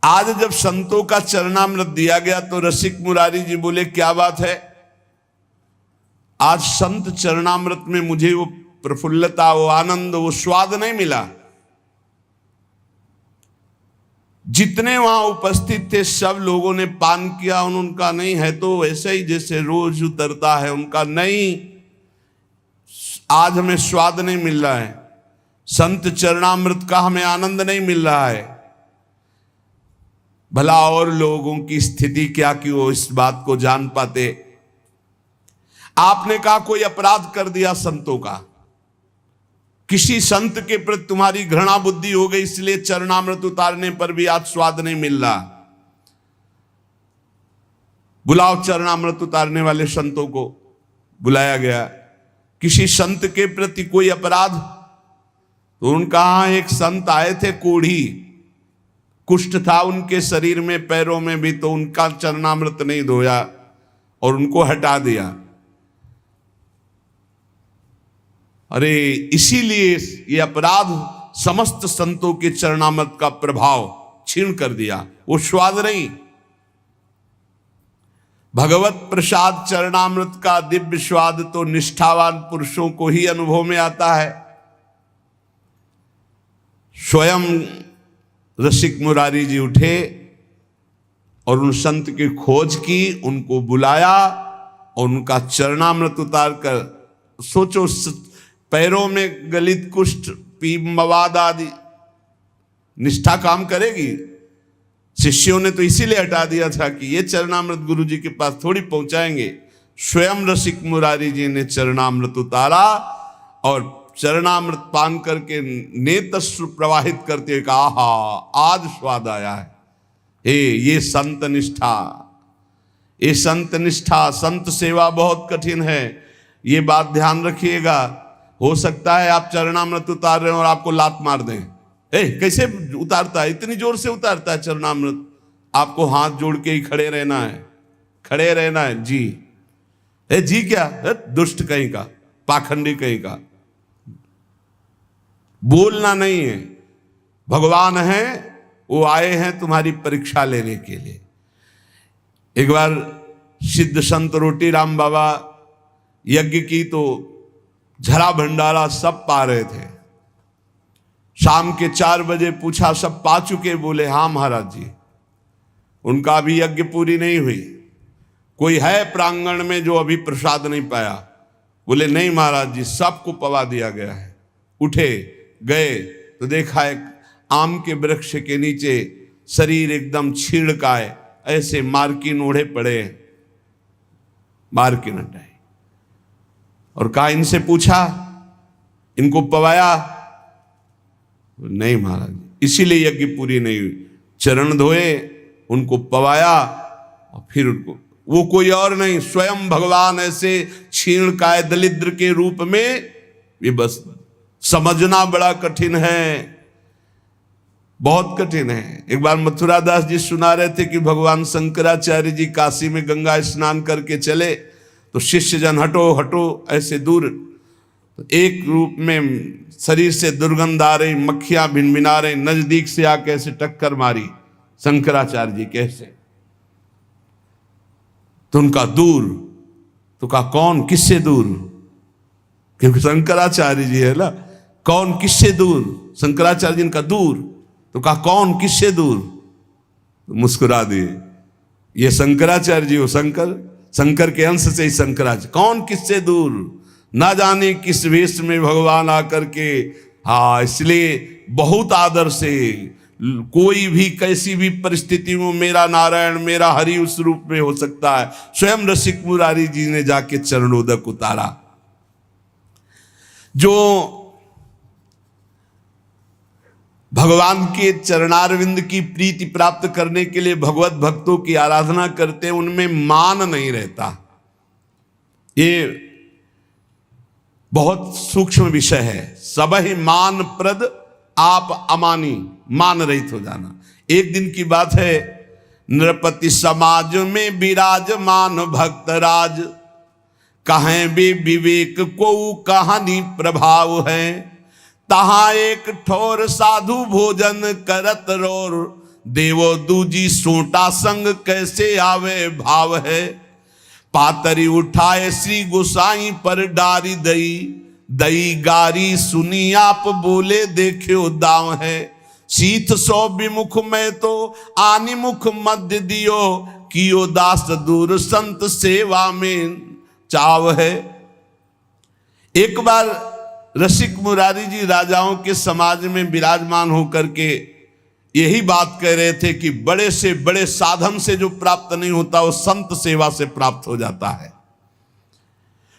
आज जब संतों का चरणामृत दिया गया तो रसिक मुरारी जी बोले क्या बात है, आज संत चरणामृत में मुझे वो प्रफुल्लता, वो आनंद, वो स्वाद नहीं मिला। जितने वहां उपस्थित थे सब लोगों ने पान किया, उनका नहीं है तो वैसे ही जैसे रोज उतरता है, उनका नहीं, आज हमें स्वाद नहीं मिल रहा है, संत चरणामृत का हमें आनंद नहीं मिल रहा है। भला और लोगों की स्थिति क्या कि वो इस बात को जान पाते। आपने कहा कोई अपराध कर दिया संतों का, किसी संत के प्रति तुम्हारी घृणा बुद्धि हो गई, इसलिए चरणामृत उतारने पर भी आज स्वाद नहीं मिल रहा। बुलाओ चरणामृत उतारने वाले संतों को। बुलाया गया। किसी संत के प्रति कोई अपराध? तो उनका एक संत आए थे, कोढ़ी कुष्ठ था उनके शरीर में, पैरों में भी, तो उनका चरणामृत नहीं धोया और उनको हटा दिया। अरे इसीलिए ये अपराध समस्त संतों के चरणामृत का प्रभाव छीन कर दिया, वो स्वाद नहीं। भगवत प्रसाद चरणामृत का दिव्य स्वाद तो निष्ठावान पुरुषों को ही अनुभव में आता है। स्वयं रसिक मुरारी जी उठे और उन संत की खोज की, उनको बुलाया और उनका चरणामृत उतार कर, सोचो पैरों में गलित कुष्ठ, पीप, मवाद आदि, निष्ठा काम करेगी? शिष्यों ने तो इसीलिए हटा दिया था कि ये चरणामृत गुरु जी के पास थोड़ी पहुंचाएंगे। स्वयं रसिक मुरारी जी ने चरणामृत उतारा और चरणामृत पान करके नेत्र प्रवाहित करते हुए कहा, आहा आज स्वाद आया है। ये संत निष्ठा, ये संत निष्ठा, संत सेवा बहुत कठिन है, ये बात ध्यान रखिएगा। हो सकता है आप चरणामृत उतार रहे हैं और आपको लात मार दें। कैसे उतारता है? इतनी जोर से उतारता है चरणामृत। आपको हाथ जोड़ के ही खड़े रहना है, खड़े रहना है। जी जी क्या? दुष्ट कहीं का, पाखंडी कहीं का, बोलना नहीं है। भगवान है, वो आए हैं तुम्हारी परीक्षा लेने के लिए। एक बार सिद्ध संत रोटी राम बाबा यज्ञ की तो झरा भंडारा सब पा रहे थे। शाम के 4 बजे पूछा, सब पा चुके? बोले हाँ महाराज जी। उनका अभी यज्ञ पूरी नहीं हुई। कोई है प्रांगण में जो अभी प्रसाद नहीं पाया? बोले नहीं महाराज जी, सबको पवा दिया गया है। उठे गए तो देखा एक आम के वृक्ष के नीचे शरीर एकदम छीड़काए, ऐसे मार्किन ओढ़े पड़े, मार्किन हटाए, और कहा इनसे पूछा, इनको पवाया? नहीं महाराज, इसीलिए यज्ञ पूरी नहीं हुई। चरण धोए, उनको पवाया और फिर उनको, वो कोई और नहीं, स्वयं भगवान ऐसे छीणकाय दलिद्र के रूप में। ये बस समझना बड़ा कठिन है, बहुत कठिन है। एक बार मथुरा दास जी सुना रहे थे कि भगवान शंकराचार्य जी काशी में गंगा स्नान करके चले तो शिष्य जन हटो हटो ऐसे दूर, तो एक रूप में शरीर से दुर्गंध आ रही, मक्खियां भिनभिना रही, नजदीक से आके ऐसे टक्कर मारी शंकराचार्य जी कैसे, तो उनका दूर, तो कहा कौन किससे दूर? क्योंकि शंकराचार्य जी है ना, कौन किससे दूर? शंकराचार्य जी इनका दूर, तो कहा कौन किससे दूर? तो मुस्कुरा दिए, ये शंकराचार्य जी हो, शंकर के अंश से ही शंकराचार्य, कौन किससे दूर? ना जाने किस वेश में भगवान आकर के, हाँ इसलिए बहुत आदर से, कोई भी कैसी भी परिस्थिति में मेरा नारायण मेरा हरि उस रूप में हो सकता है। स्वयं रसिक मुरारी जी ने जाके चरणोदक उतारा। जो भगवान के चरणारविंद की प्रीति प्राप्त करने के लिए भगवत भक्तों की आराधना करते हैं, उनमें मान नहीं रहता। ये बहुत सूक्ष्म विषय है। सब ही मान प्रद आप अमानी, मान रहित हो जाना। एक दिन की बात है, नृपति समाज में विराजमान भक्तराज, कहें भी विवेक को कहानी प्रभाव है, तहां एक ठोर साधु भोजन करत रोर, देवो दूजी सोटा संग कैसे आवे भाव है, पातरी उठाए श्री गोसाई पर डारी दई, दई गारी सुनी आप बोले देखियो दाव है। शीत सौ विमुख में तो आनी मुख मध्य दियो, कियो दास दूर संत सेवा में चाव है। एक बार रसिक मुरारी जी राजाओं के समाज में विराजमान होकर के यही बात कह रहे थे कि बड़े से बड़े साधन से जो प्राप्त नहीं होता वो संत सेवा से प्राप्त हो जाता है।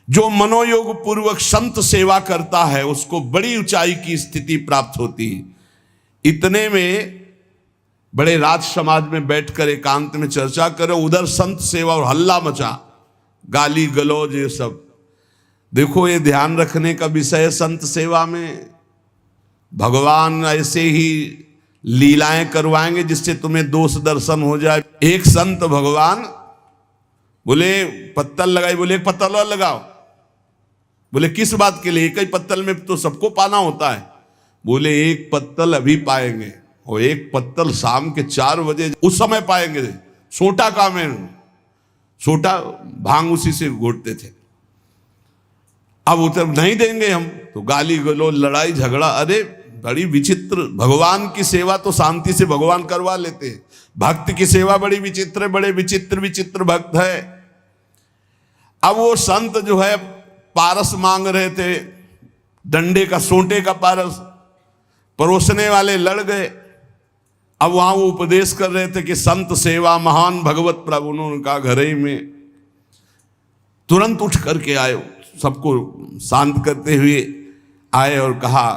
जो मनोयोग पूर्वक संत सेवा करता है उसको बड़ी ऊंचाई की स्थिति प्राप्त होती है। इतने में बड़े राज समाज में बैठकर एकांत में चर्चा करो, उधर संत सेवा और हल्ला मचा, गाली गलौज ये सब। देखो ये ध्यान रखने का विषय है, संत सेवा में भगवान ऐसे ही लीलाएं करवाएंगे जिससे तुम्हें दोष दर्शन हो जाए। एक संत भगवान बोले पत्तल लगाई, बोले एक पत्तल और लगाओ। बोले किस बात के लिए? एक ही पत्तल में तो सबको पाना होता है। बोले एक पत्तल अभी पाएंगे और एक पत्तल शाम के 4 बजे उस समय पाएंगे। सोटा काम है, सोटा भांग उसी से घोटते थे। अब उतर नहीं देंगे हम तो गाली गलौज लड़ाई झगड़ा। अरे बड़ी विचित्र, भगवान की सेवा तो शांति से भगवान करवा लेते हैं, भक्त की सेवा बड़ी विचित्र, बड़े विचित्र विचित्र भक्त है। अब वो संत जो है पारस मांग रहे थे, डंडे का सोटे का पारस, परोसने वाले लड़ गए। अब वहां वो उपदेश कर रहे थे कि संत सेवा महान भगवत प्रभु। उन्होंने कहा घर ही में, तुरंत उठ करके आए, सबको शांत करते हुए आए और कहा,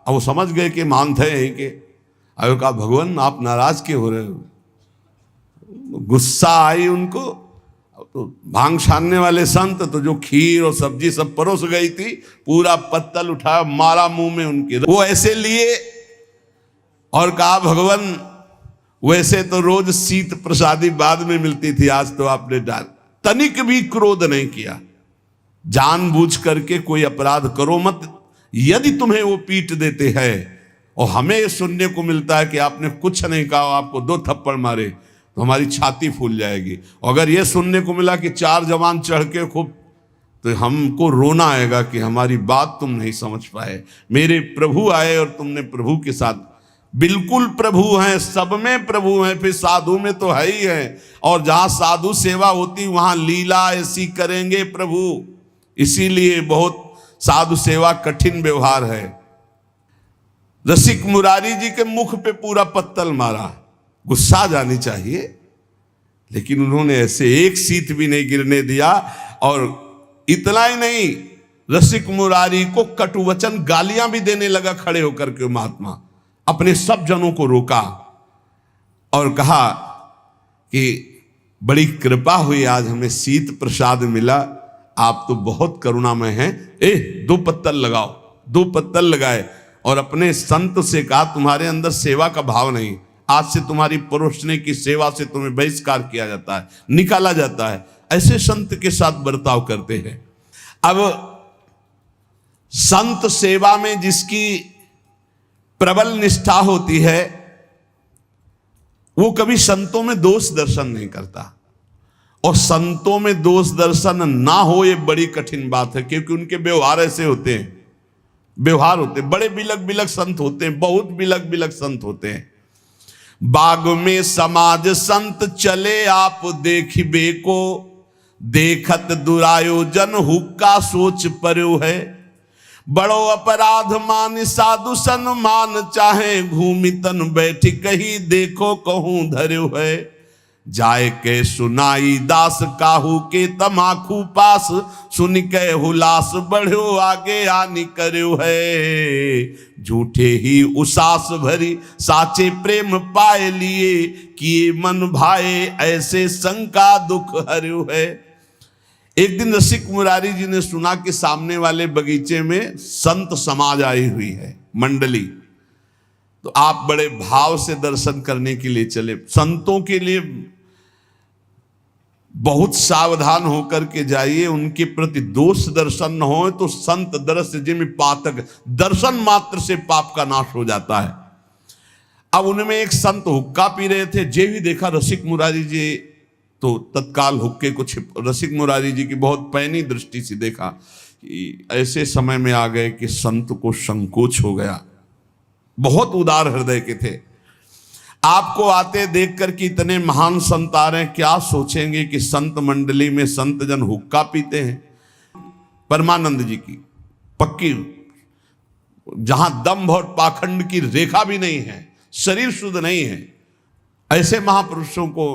अब वो समझ गए कि मानते हैं कि आयो, कहा भगवान आप नाराज क्यों हो रहे हो? गुस्सा आई उनको। तो भांग छानने वाले संत तो जो खीर और सब्जी सब परोस गई थी, पूरा पत्तल उठाया मारा मुंह में उनके। वो ऐसे लिए और कहा भगवान वैसे तो रोज शीत प्रसादी बाद में मिलती थी, आज तो आपने डाल। तनिक भी क्रोध नहीं किया। जानबूझ करके कोई अपराध करो मत। यदि तुम्हें वो पीट देते हैं और हमें सुनने को मिलता है कि आपने कुछ नहीं कहा, आपको 2 थप्पड़ मारे, तो हमारी छाती फूल जाएगी। और अगर ये सुनने को मिला कि 4 जवान चढ़ के खूब, तो हमको रोना आएगा कि हमारी बात तुम नहीं समझ पाए। मेरे प्रभु आए और तुमने प्रभु के साथ, बिल्कुल प्रभु हैं, सब में प्रभु हैं, फिर साधु में तो है ही है। और जहां साधु सेवा होती वहां लीला ऐसी करेंगे प्रभु। इसीलिए बहुत साधु सेवा कठिन व्यवहार है। रसिक मुरारी जी के मुख पे पूरा पत्तल मारा, गुस्सा जानी चाहिए, लेकिन उन्होंने ऐसे एक शीत भी नहीं गिरने दिया। और इतना ही नहीं, रसिक मुरारी को कटुवचन गालियां भी देने लगा खड़े होकर के। महात्मा अपने सब जनों को रोका और कहा कि बड़ी कृपा हुई, आज हमें शीत प्रसाद मिला, आप तो बहुत करुणामय हैं। 2 पत्तल लगाओ। 2 पत्तल लगाए और अपने संत से कहा तुम्हारे अंदर सेवा का भाव नहीं, आज से तुम्हारी परोसने की सेवा से तुम्हें बहिष्कार किया जाता है, निकाला जाता है। ऐसे संत के साथ बर्ताव करते हैं। अब संत सेवा में जिसकी प्रबल निष्ठा होती है वो कभी संतों में दोष दर्शन नहीं करता। और संतों में दोष दर्शन ना हो ये बड़ी कठिन बात है, क्योंकि उनके व्यवहार ऐसे होते हैं, व्यवहार होते हैं। बड़े बिलक बिलक संत होते हैं, बहुत बिलक बिलक संत होते हैं। बाग में समाज संत चले आप देखिबे को, देखत दुरायोजन हुक्का सोच पर्यो है। बड़ो अपराध मान साधु सन्मान, चाहे घूमि तन बैठ कही देखो कहूं धर्यो है। जाए के सुनाई दास काहू के तमाखू पास, सुन के हुलास बढ़ो आगे आनी कर्यो है। झूठे ही उसास भरी साचे प्रेम पाए लिए, किए मन भाए ऐसे शंका दुख हर्यो है। एक दिन रसिक मुरारी जी ने सुना कि सामने वाले बगीचे में संत समाज आई हुई है, मंडली। तो आप बड़े भाव से दर्शन करने के लिए चले। संतों के लिए बहुत सावधान होकर के जाइए, उनके प्रति दोष दर्शन न हो तो संत दर्श जिम पातक, दर्शन मात्र से पाप का नाश हो जाता है। अब उनमें एक संत हुक्का पी रहे थे, जे भी देखा रसिक मुरारी जी तो तत्काल हुक्के को रसिक मुरारी जी की बहुत पैनी दृष्टि से देखा कि ऐसे समय में आ गए कि संत को संकोच हो गया। बहुत उदार हृदय के थे, आपको आते देखकर कि इतने महान संत आ रहे हैं, क्या सोचेंगे कि संत मंडली में संत जन हुक्का पीते हैं। परमानंद जी की पक्की, जहां दंभ और पाखंड की रेखा भी नहीं है, शरीर शुद्ध नहीं है, ऐसे महापुरुषों को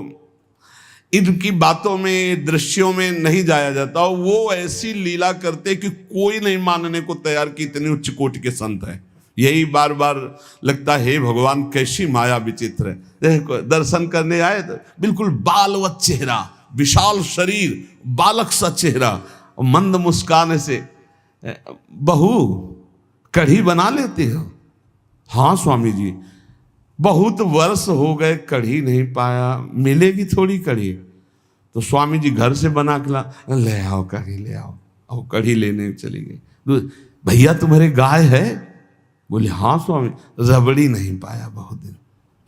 इनकी बातों में दृश्यों में नहीं जाया जाता। वो ऐसी लीला करते कि कोई नहीं मानने को तैयार कि इतने उच्च कोटि के संत हैं। यही बार बार लगता है, हे भगवान कैसी माया विचित्र है। देखो दर्शन करने आए तो बिल्कुल बालवत चेहरा, विशाल शरीर, बालक सा चेहरा, मंद मुस्कान से, बहू कढ़ी बना लेते हो? हाँ स्वामी जी, बहुत वर्ष हो गए कढ़ी नहीं पाया, मिलेगी थोड़ी कढ़ी? तो स्वामी जी घर से बना के ले आओ कढ़ी, ले आओ। और कढ़ी लेने चली गई। भैया तुम्हारे गाय है? बोले हाँ स्वामी, रबड़ी नहीं पाया बहुत दिन।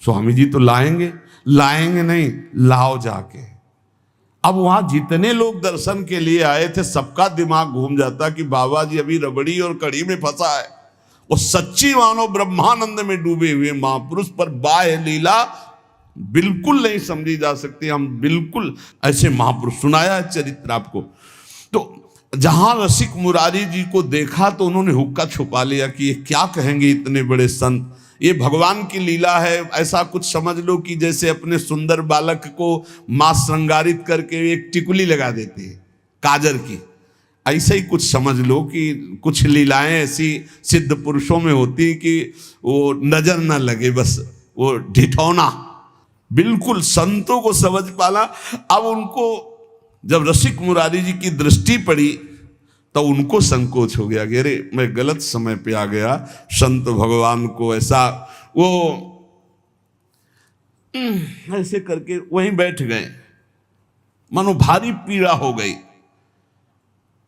स्वामी जी तो लाएंगे? लाएंगे नहीं, लाओ जाके। अब वहां जितने लोग दर्शन के लिए आए थे सबका दिमाग घूम जाता कि बाबा जी अभी रबड़ी और कढ़ी में फंसा है। वो सच्ची मानो ब्रह्मानंद में डूबे हुए महापुरुष पर बाह्य लीला बिल्कुल नहीं समझी जा सकती। हम बिल्कुल ऐसे महापुरुष, सुनाया चरित्र आपको। तो जहां रसिक मुरारी जी को देखा तो उन्होंने हुक्का छुपा लिया कि ये क्या कहेंगे इतने बड़े संत, ये भगवान की लीला है। ऐसा कुछ समझ लो कि जैसे अपने सुंदर बालक को मां श्रृंगारित करके एक टिकुली लगा देती है काजर की, ऐसे ही कुछ समझ लो कि कुछ लीलाएं ऐसी सिद्ध पुरुषों में होती कि वो नजर न लगे, बस वो ढिठौना। बिल्कुल संतों को समझ पाला। अब उनको जब रसिक मुरारी जी की दृष्टि पड़ी तो उनको संकोच हो गया कि अरे मैं गलत समय पे आ गया। संत भगवान को ऐसा वो ऐसे करके वहीं बैठ गए, मानो भारी पीड़ा हो गई।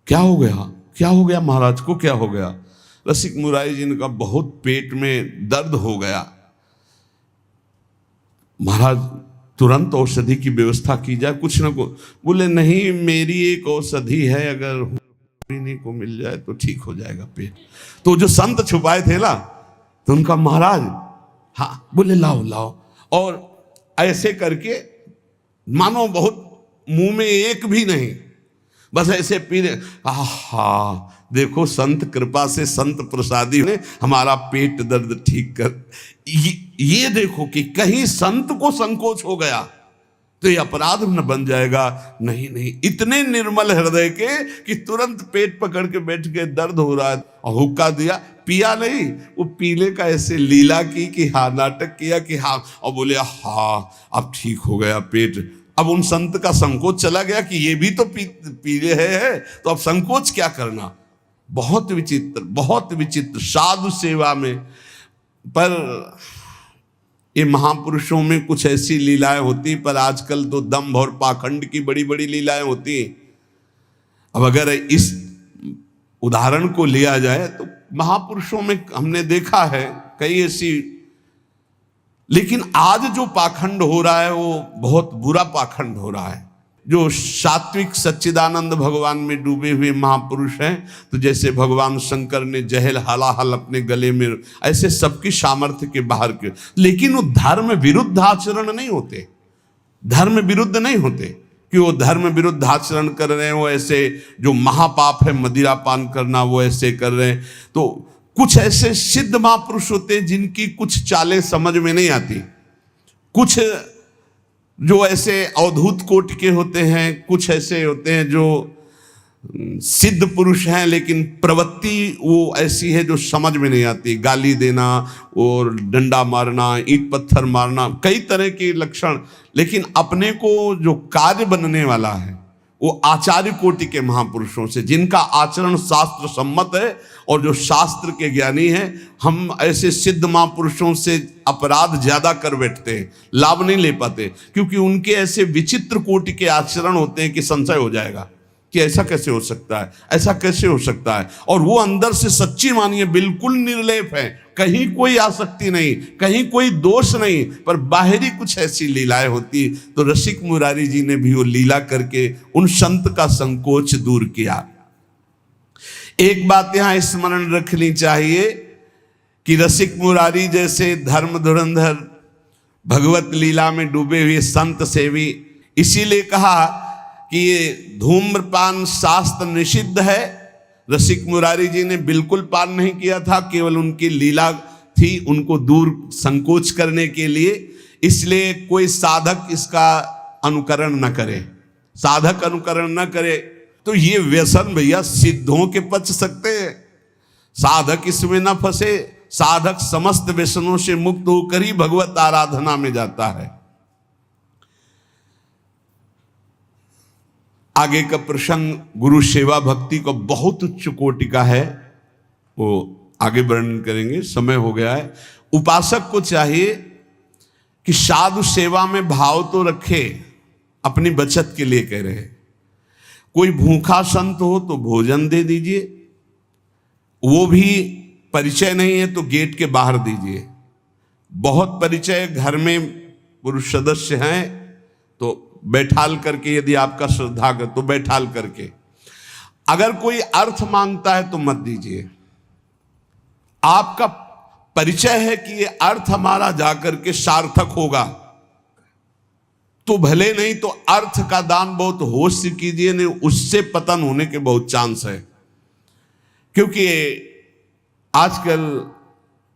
क्या हो गया, क्या हो गया महाराज को, क्या हो गया? रसिक मुरारी जी ने कहा बहुत पेट में दर्द हो गया, महाराज तुरंत औषधि की व्यवस्था की जाए, कुछ न को। बोले नहीं, मेरी एक औषधि है, अगर पीने को मिल जाए तो ठीक हो जाएगा पेट। तो जो संत छुपाए थे ना, तो उनका महाराज हाँ, बोले लाओ लाओ। और ऐसे करके मानो बहुत मुंह में एक भी नहीं, बस ऐसे पीने। आहा, देखो संत कृपा से, संत प्रसादी ने हमारा पेट दर्द ठीक कर। ये देखो कि कहीं संत को संकोच हो गया तो ये अपराध न बन जाएगा। नहीं नहीं, इतने निर्मल हृदय के कि तुरंत पेट पकड़ के बैठ के, दर्द हो रहा है और हुक्का दिया, पिया नहीं, वो पीने का ऐसे लीला की कि हाँ, नाटक किया कि हाँ, और बोले हाँ अब ठीक हो गया पेट। अब उन संत का संकोच चला गया कि ये भी तो पीले है, तो अब संकोच क्या करना। बहुत विचित्र, बहुत विचित्र साधु सेवा में। पर ये महापुरुषों में कुछ ऐसी लीलाएं होती, पर आजकल तो दंभ और पाखंड की बड़ी बड़ी लीलाएं होती। अब अगर इस उदाहरण को लिया जाए तो महापुरुषों में हमने देखा है कई ऐसी, लेकिन आज जो पाखंड हो रहा है वो बहुत बुरा पाखंड हो रहा है। जो सात्विक सच्चिदानंद भगवान में डूबे हुए महापुरुष हैं, तो जैसे भगवान शंकर ने जहल हलाहल अपने गले में, ऐसे सबकी सामर्थ्य के बाहर के, लेकिन वो धर्म विरुद्ध आचरण नहीं होते, धर्म विरुद्ध नहीं होते कि वो धर्म विरुद्ध आचरण कर रहे हैं। वो ऐसे जो महापाप है मदिरा पान करना, वो ऐसे कर रहे हैं। तो कुछ ऐसे सिद्ध महापुरुष होते हैं जिनकी कुछ चालें समझ में नहीं आती, कुछ जो ऐसे अवधूत कोट के होते हैं, कुछ ऐसे होते हैं जो सिद्ध पुरुष हैं लेकिन प्रवृत्ति वो ऐसी है जो समझ में नहीं आती। गाली देना और डंडा मारना, ईंट पत्थर मारना, कई तरह के लक्षण। लेकिन अपने को जो कार्य बनने वाला है वो आचार्य कोटि के महापुरुषों से, जिनका आचरण शास्त्र सम्मत है और जो शास्त्र के ज्ञानी हैं। हम ऐसे सिद्ध महापुरुषों से अपराध ज्यादा कर बैठते हैं, लाभ नहीं ले पाते, क्योंकि उनके ऐसे विचित्र कोटि के आचरण होते हैं कि संशय हो जाएगा कि ऐसा कैसे हो सकता है, ऐसा कैसे हो सकता है। और वो अंदर से सच्ची मानिए बिल्कुल निर्लेप है, कहीं कोई आसक्ति नहीं, कहीं कोई दोष नहीं, पर बाहरी कुछ ऐसी लीलाएं होती। तो रसिक मुरारी जी ने भी वो लीला करके उन संत का संकोच दूर किया। एक बात यहां स्मरण रखनी चाहिए कि रसिक मुरारी जैसे धर्म धुरंधर भगवत लीला में डूबे हुए संत सेवी, इसीलिए कहा कि ये धूम्रपान शास्त्र निषिद्ध है। रसिक मुरारी जी ने बिल्कुल पान नहीं किया था, केवल उनकी लीला थी उनको दूर संकोच करने के लिए। इसलिए कोई साधक इसका अनुकरण न करे, साधक अनुकरण न करे। तो ये व्यसन भैया सिद्धों के पच सकते हैं, साधक इसमें न फंसे। साधक समस्त व्यसनों से मुक्त होकर ही भगवत आराधना में जाता है। आगे का प्रसंग गुरु सेवा भक्ति को बहुत उच्च कोटि का है, वो आगे वर्णन करेंगे, समय हो गया है। उपासक को चाहिए कि साधु सेवा में भाव तो रखे, अपनी बचत के लिए कह रहे हैं। कोई भूखा संत हो तो भोजन दे दीजिए, वो भी परिचय नहीं है तो गेट के बाहर दीजिए। बहुत परिचय घर में पुरुष सदस्य हैं तो बैठाल करके, यदि आपका श्रद्धा कर तो बैठाल करके। अगर कोई अर्थ मांगता है तो मत दीजिए। आपका परिचय है कि ये अर्थ हमारा जाकर के सार्थक होगा तो भले, नहीं तो अर्थ का दान बहुत होश से कीजिए, नहीं उससे पतन होने के बहुत चांस है। क्योंकि आजकल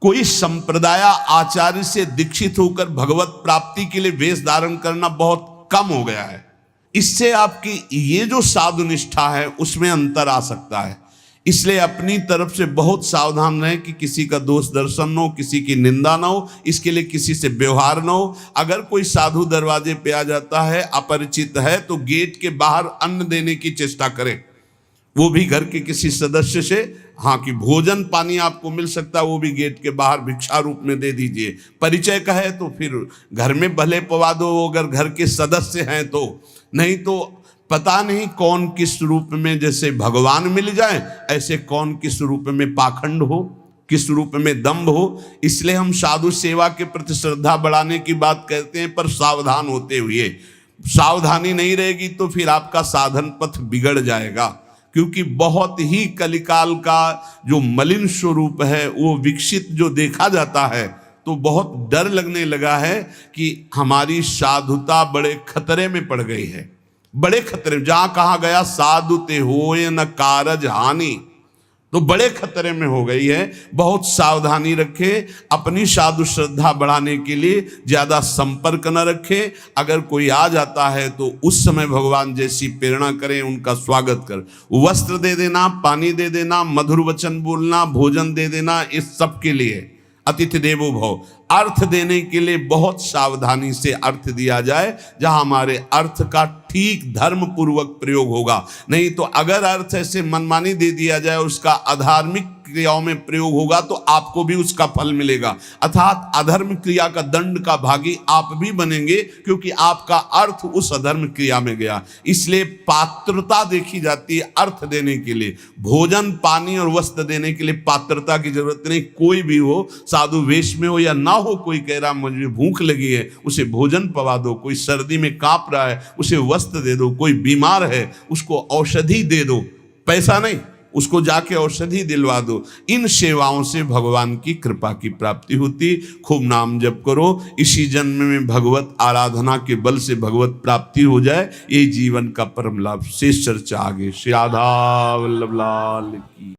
कोई संप्रदाय आचार्य से दीक्षित होकर भगवत प्राप्ति के लिए वेश धारण करना बहुत कम हो गया है। इससे आपकी ये जो साधु निष्ठा है उसमें अंतर आ सकता है। इसलिए अपनी तरफ से बहुत सावधान रहें कि किसी का दोष दर्शन न हो, किसी की निंदा न हो, इसके लिए किसी से व्यवहार न हो। अगर कोई साधु दरवाजे पे आ जाता है, अपरिचित है, तो गेट के बाहर अन्न देने की चेष्टा करें, वो भी घर के किसी सदस्य से। हाँ, कि भोजन पानी आपको मिल सकता है, वो भी गेट के बाहर भिक्षा रूप में दे दीजिए। परिचय का है तो फिर घर में भले पवा दो, अगर घर के सदस्य हैं तो। नहीं तो पता नहीं कौन किस रूप में, जैसे भगवान मिल जाए ऐसे कौन किस रूप में पाखंड हो, किस रूप में दम्भ हो। इसलिए हम साधु सेवा के प्रति श्रद्धा बढ़ाने की बात कहते हैं, पर सावधान होते हुए। सावधानी नहीं रहेगी तो फिर आपका साधन पथ बिगड़ जाएगा। क्योंकि बहुत ही कलिकाल का जो मलिन स्वरूप है वो विकसित जो देखा जाता है, तो बहुत डर लगने लगा है कि हमारी साधुता बड़े खतरे में पड़ गई है। बड़े खतरे, जहां कहा गया साधु ते होए न कारज हानि, तो बड़े खतरे में हो गई है। बहुत सावधानी रखें, अपनी साधु श्रद्धा बढ़ाने के लिए ज्यादा संपर्क न रखें। अगर कोई आ जाता है तो उस समय भगवान जैसी प्रेरणा करें, उनका स्वागत कर, वस्त्र दे देना, पानी दे देना, मधुर वचन बोलना, भोजन दे देना, इस सब के लिए अतिथि देवो भव। अर्थ देने के लिए बहुत सावधानी से अर्थ दिया जाए, जहां हमारे अर्थ का ठीक धर्म पूर्वक प्रयोग होगा। नहीं तो अगर अर्थ ऐसे मनमानी दे दिया जाए, उसका अधार्मिक क्रियाओं में प्रयोग होगा तो आपको भी उसका फल मिलेगा, अर्थात अधर्म क्रिया का दंड का भागी आप भी बनेंगे, क्योंकि आपका अर्थ उस अधर्म क्रिया में गया। इसलिए पात्रता देखी जाती है अर्थ देने के लिए। भोजन पानी और वस्त्र देने के लिए पात्रता की जरूरत नहीं। कोई भी हो, साधु वेश में हो या ना हो, कोई कह रहा मुझे भूख लगी है, उसे भोजन पवा दो। कोई सर्दी में कांप रहा है, उसे वस्त्र दे दो। कोई बीमार है, उसको औषधि दे दो, पैसा नहीं, उसको जाके औषधि दिलवा दो। इन सेवाओं से भगवान की कृपा की प्राप्ति होती। खूब नाम जप करो, इसी जन्म में भगवत आराधना के बल से भगवत प्राप्ति हो जाए, ये जीवन का परम लाभ। शेष चर्चा आगे। श्री राधा वल्लभ लाल की।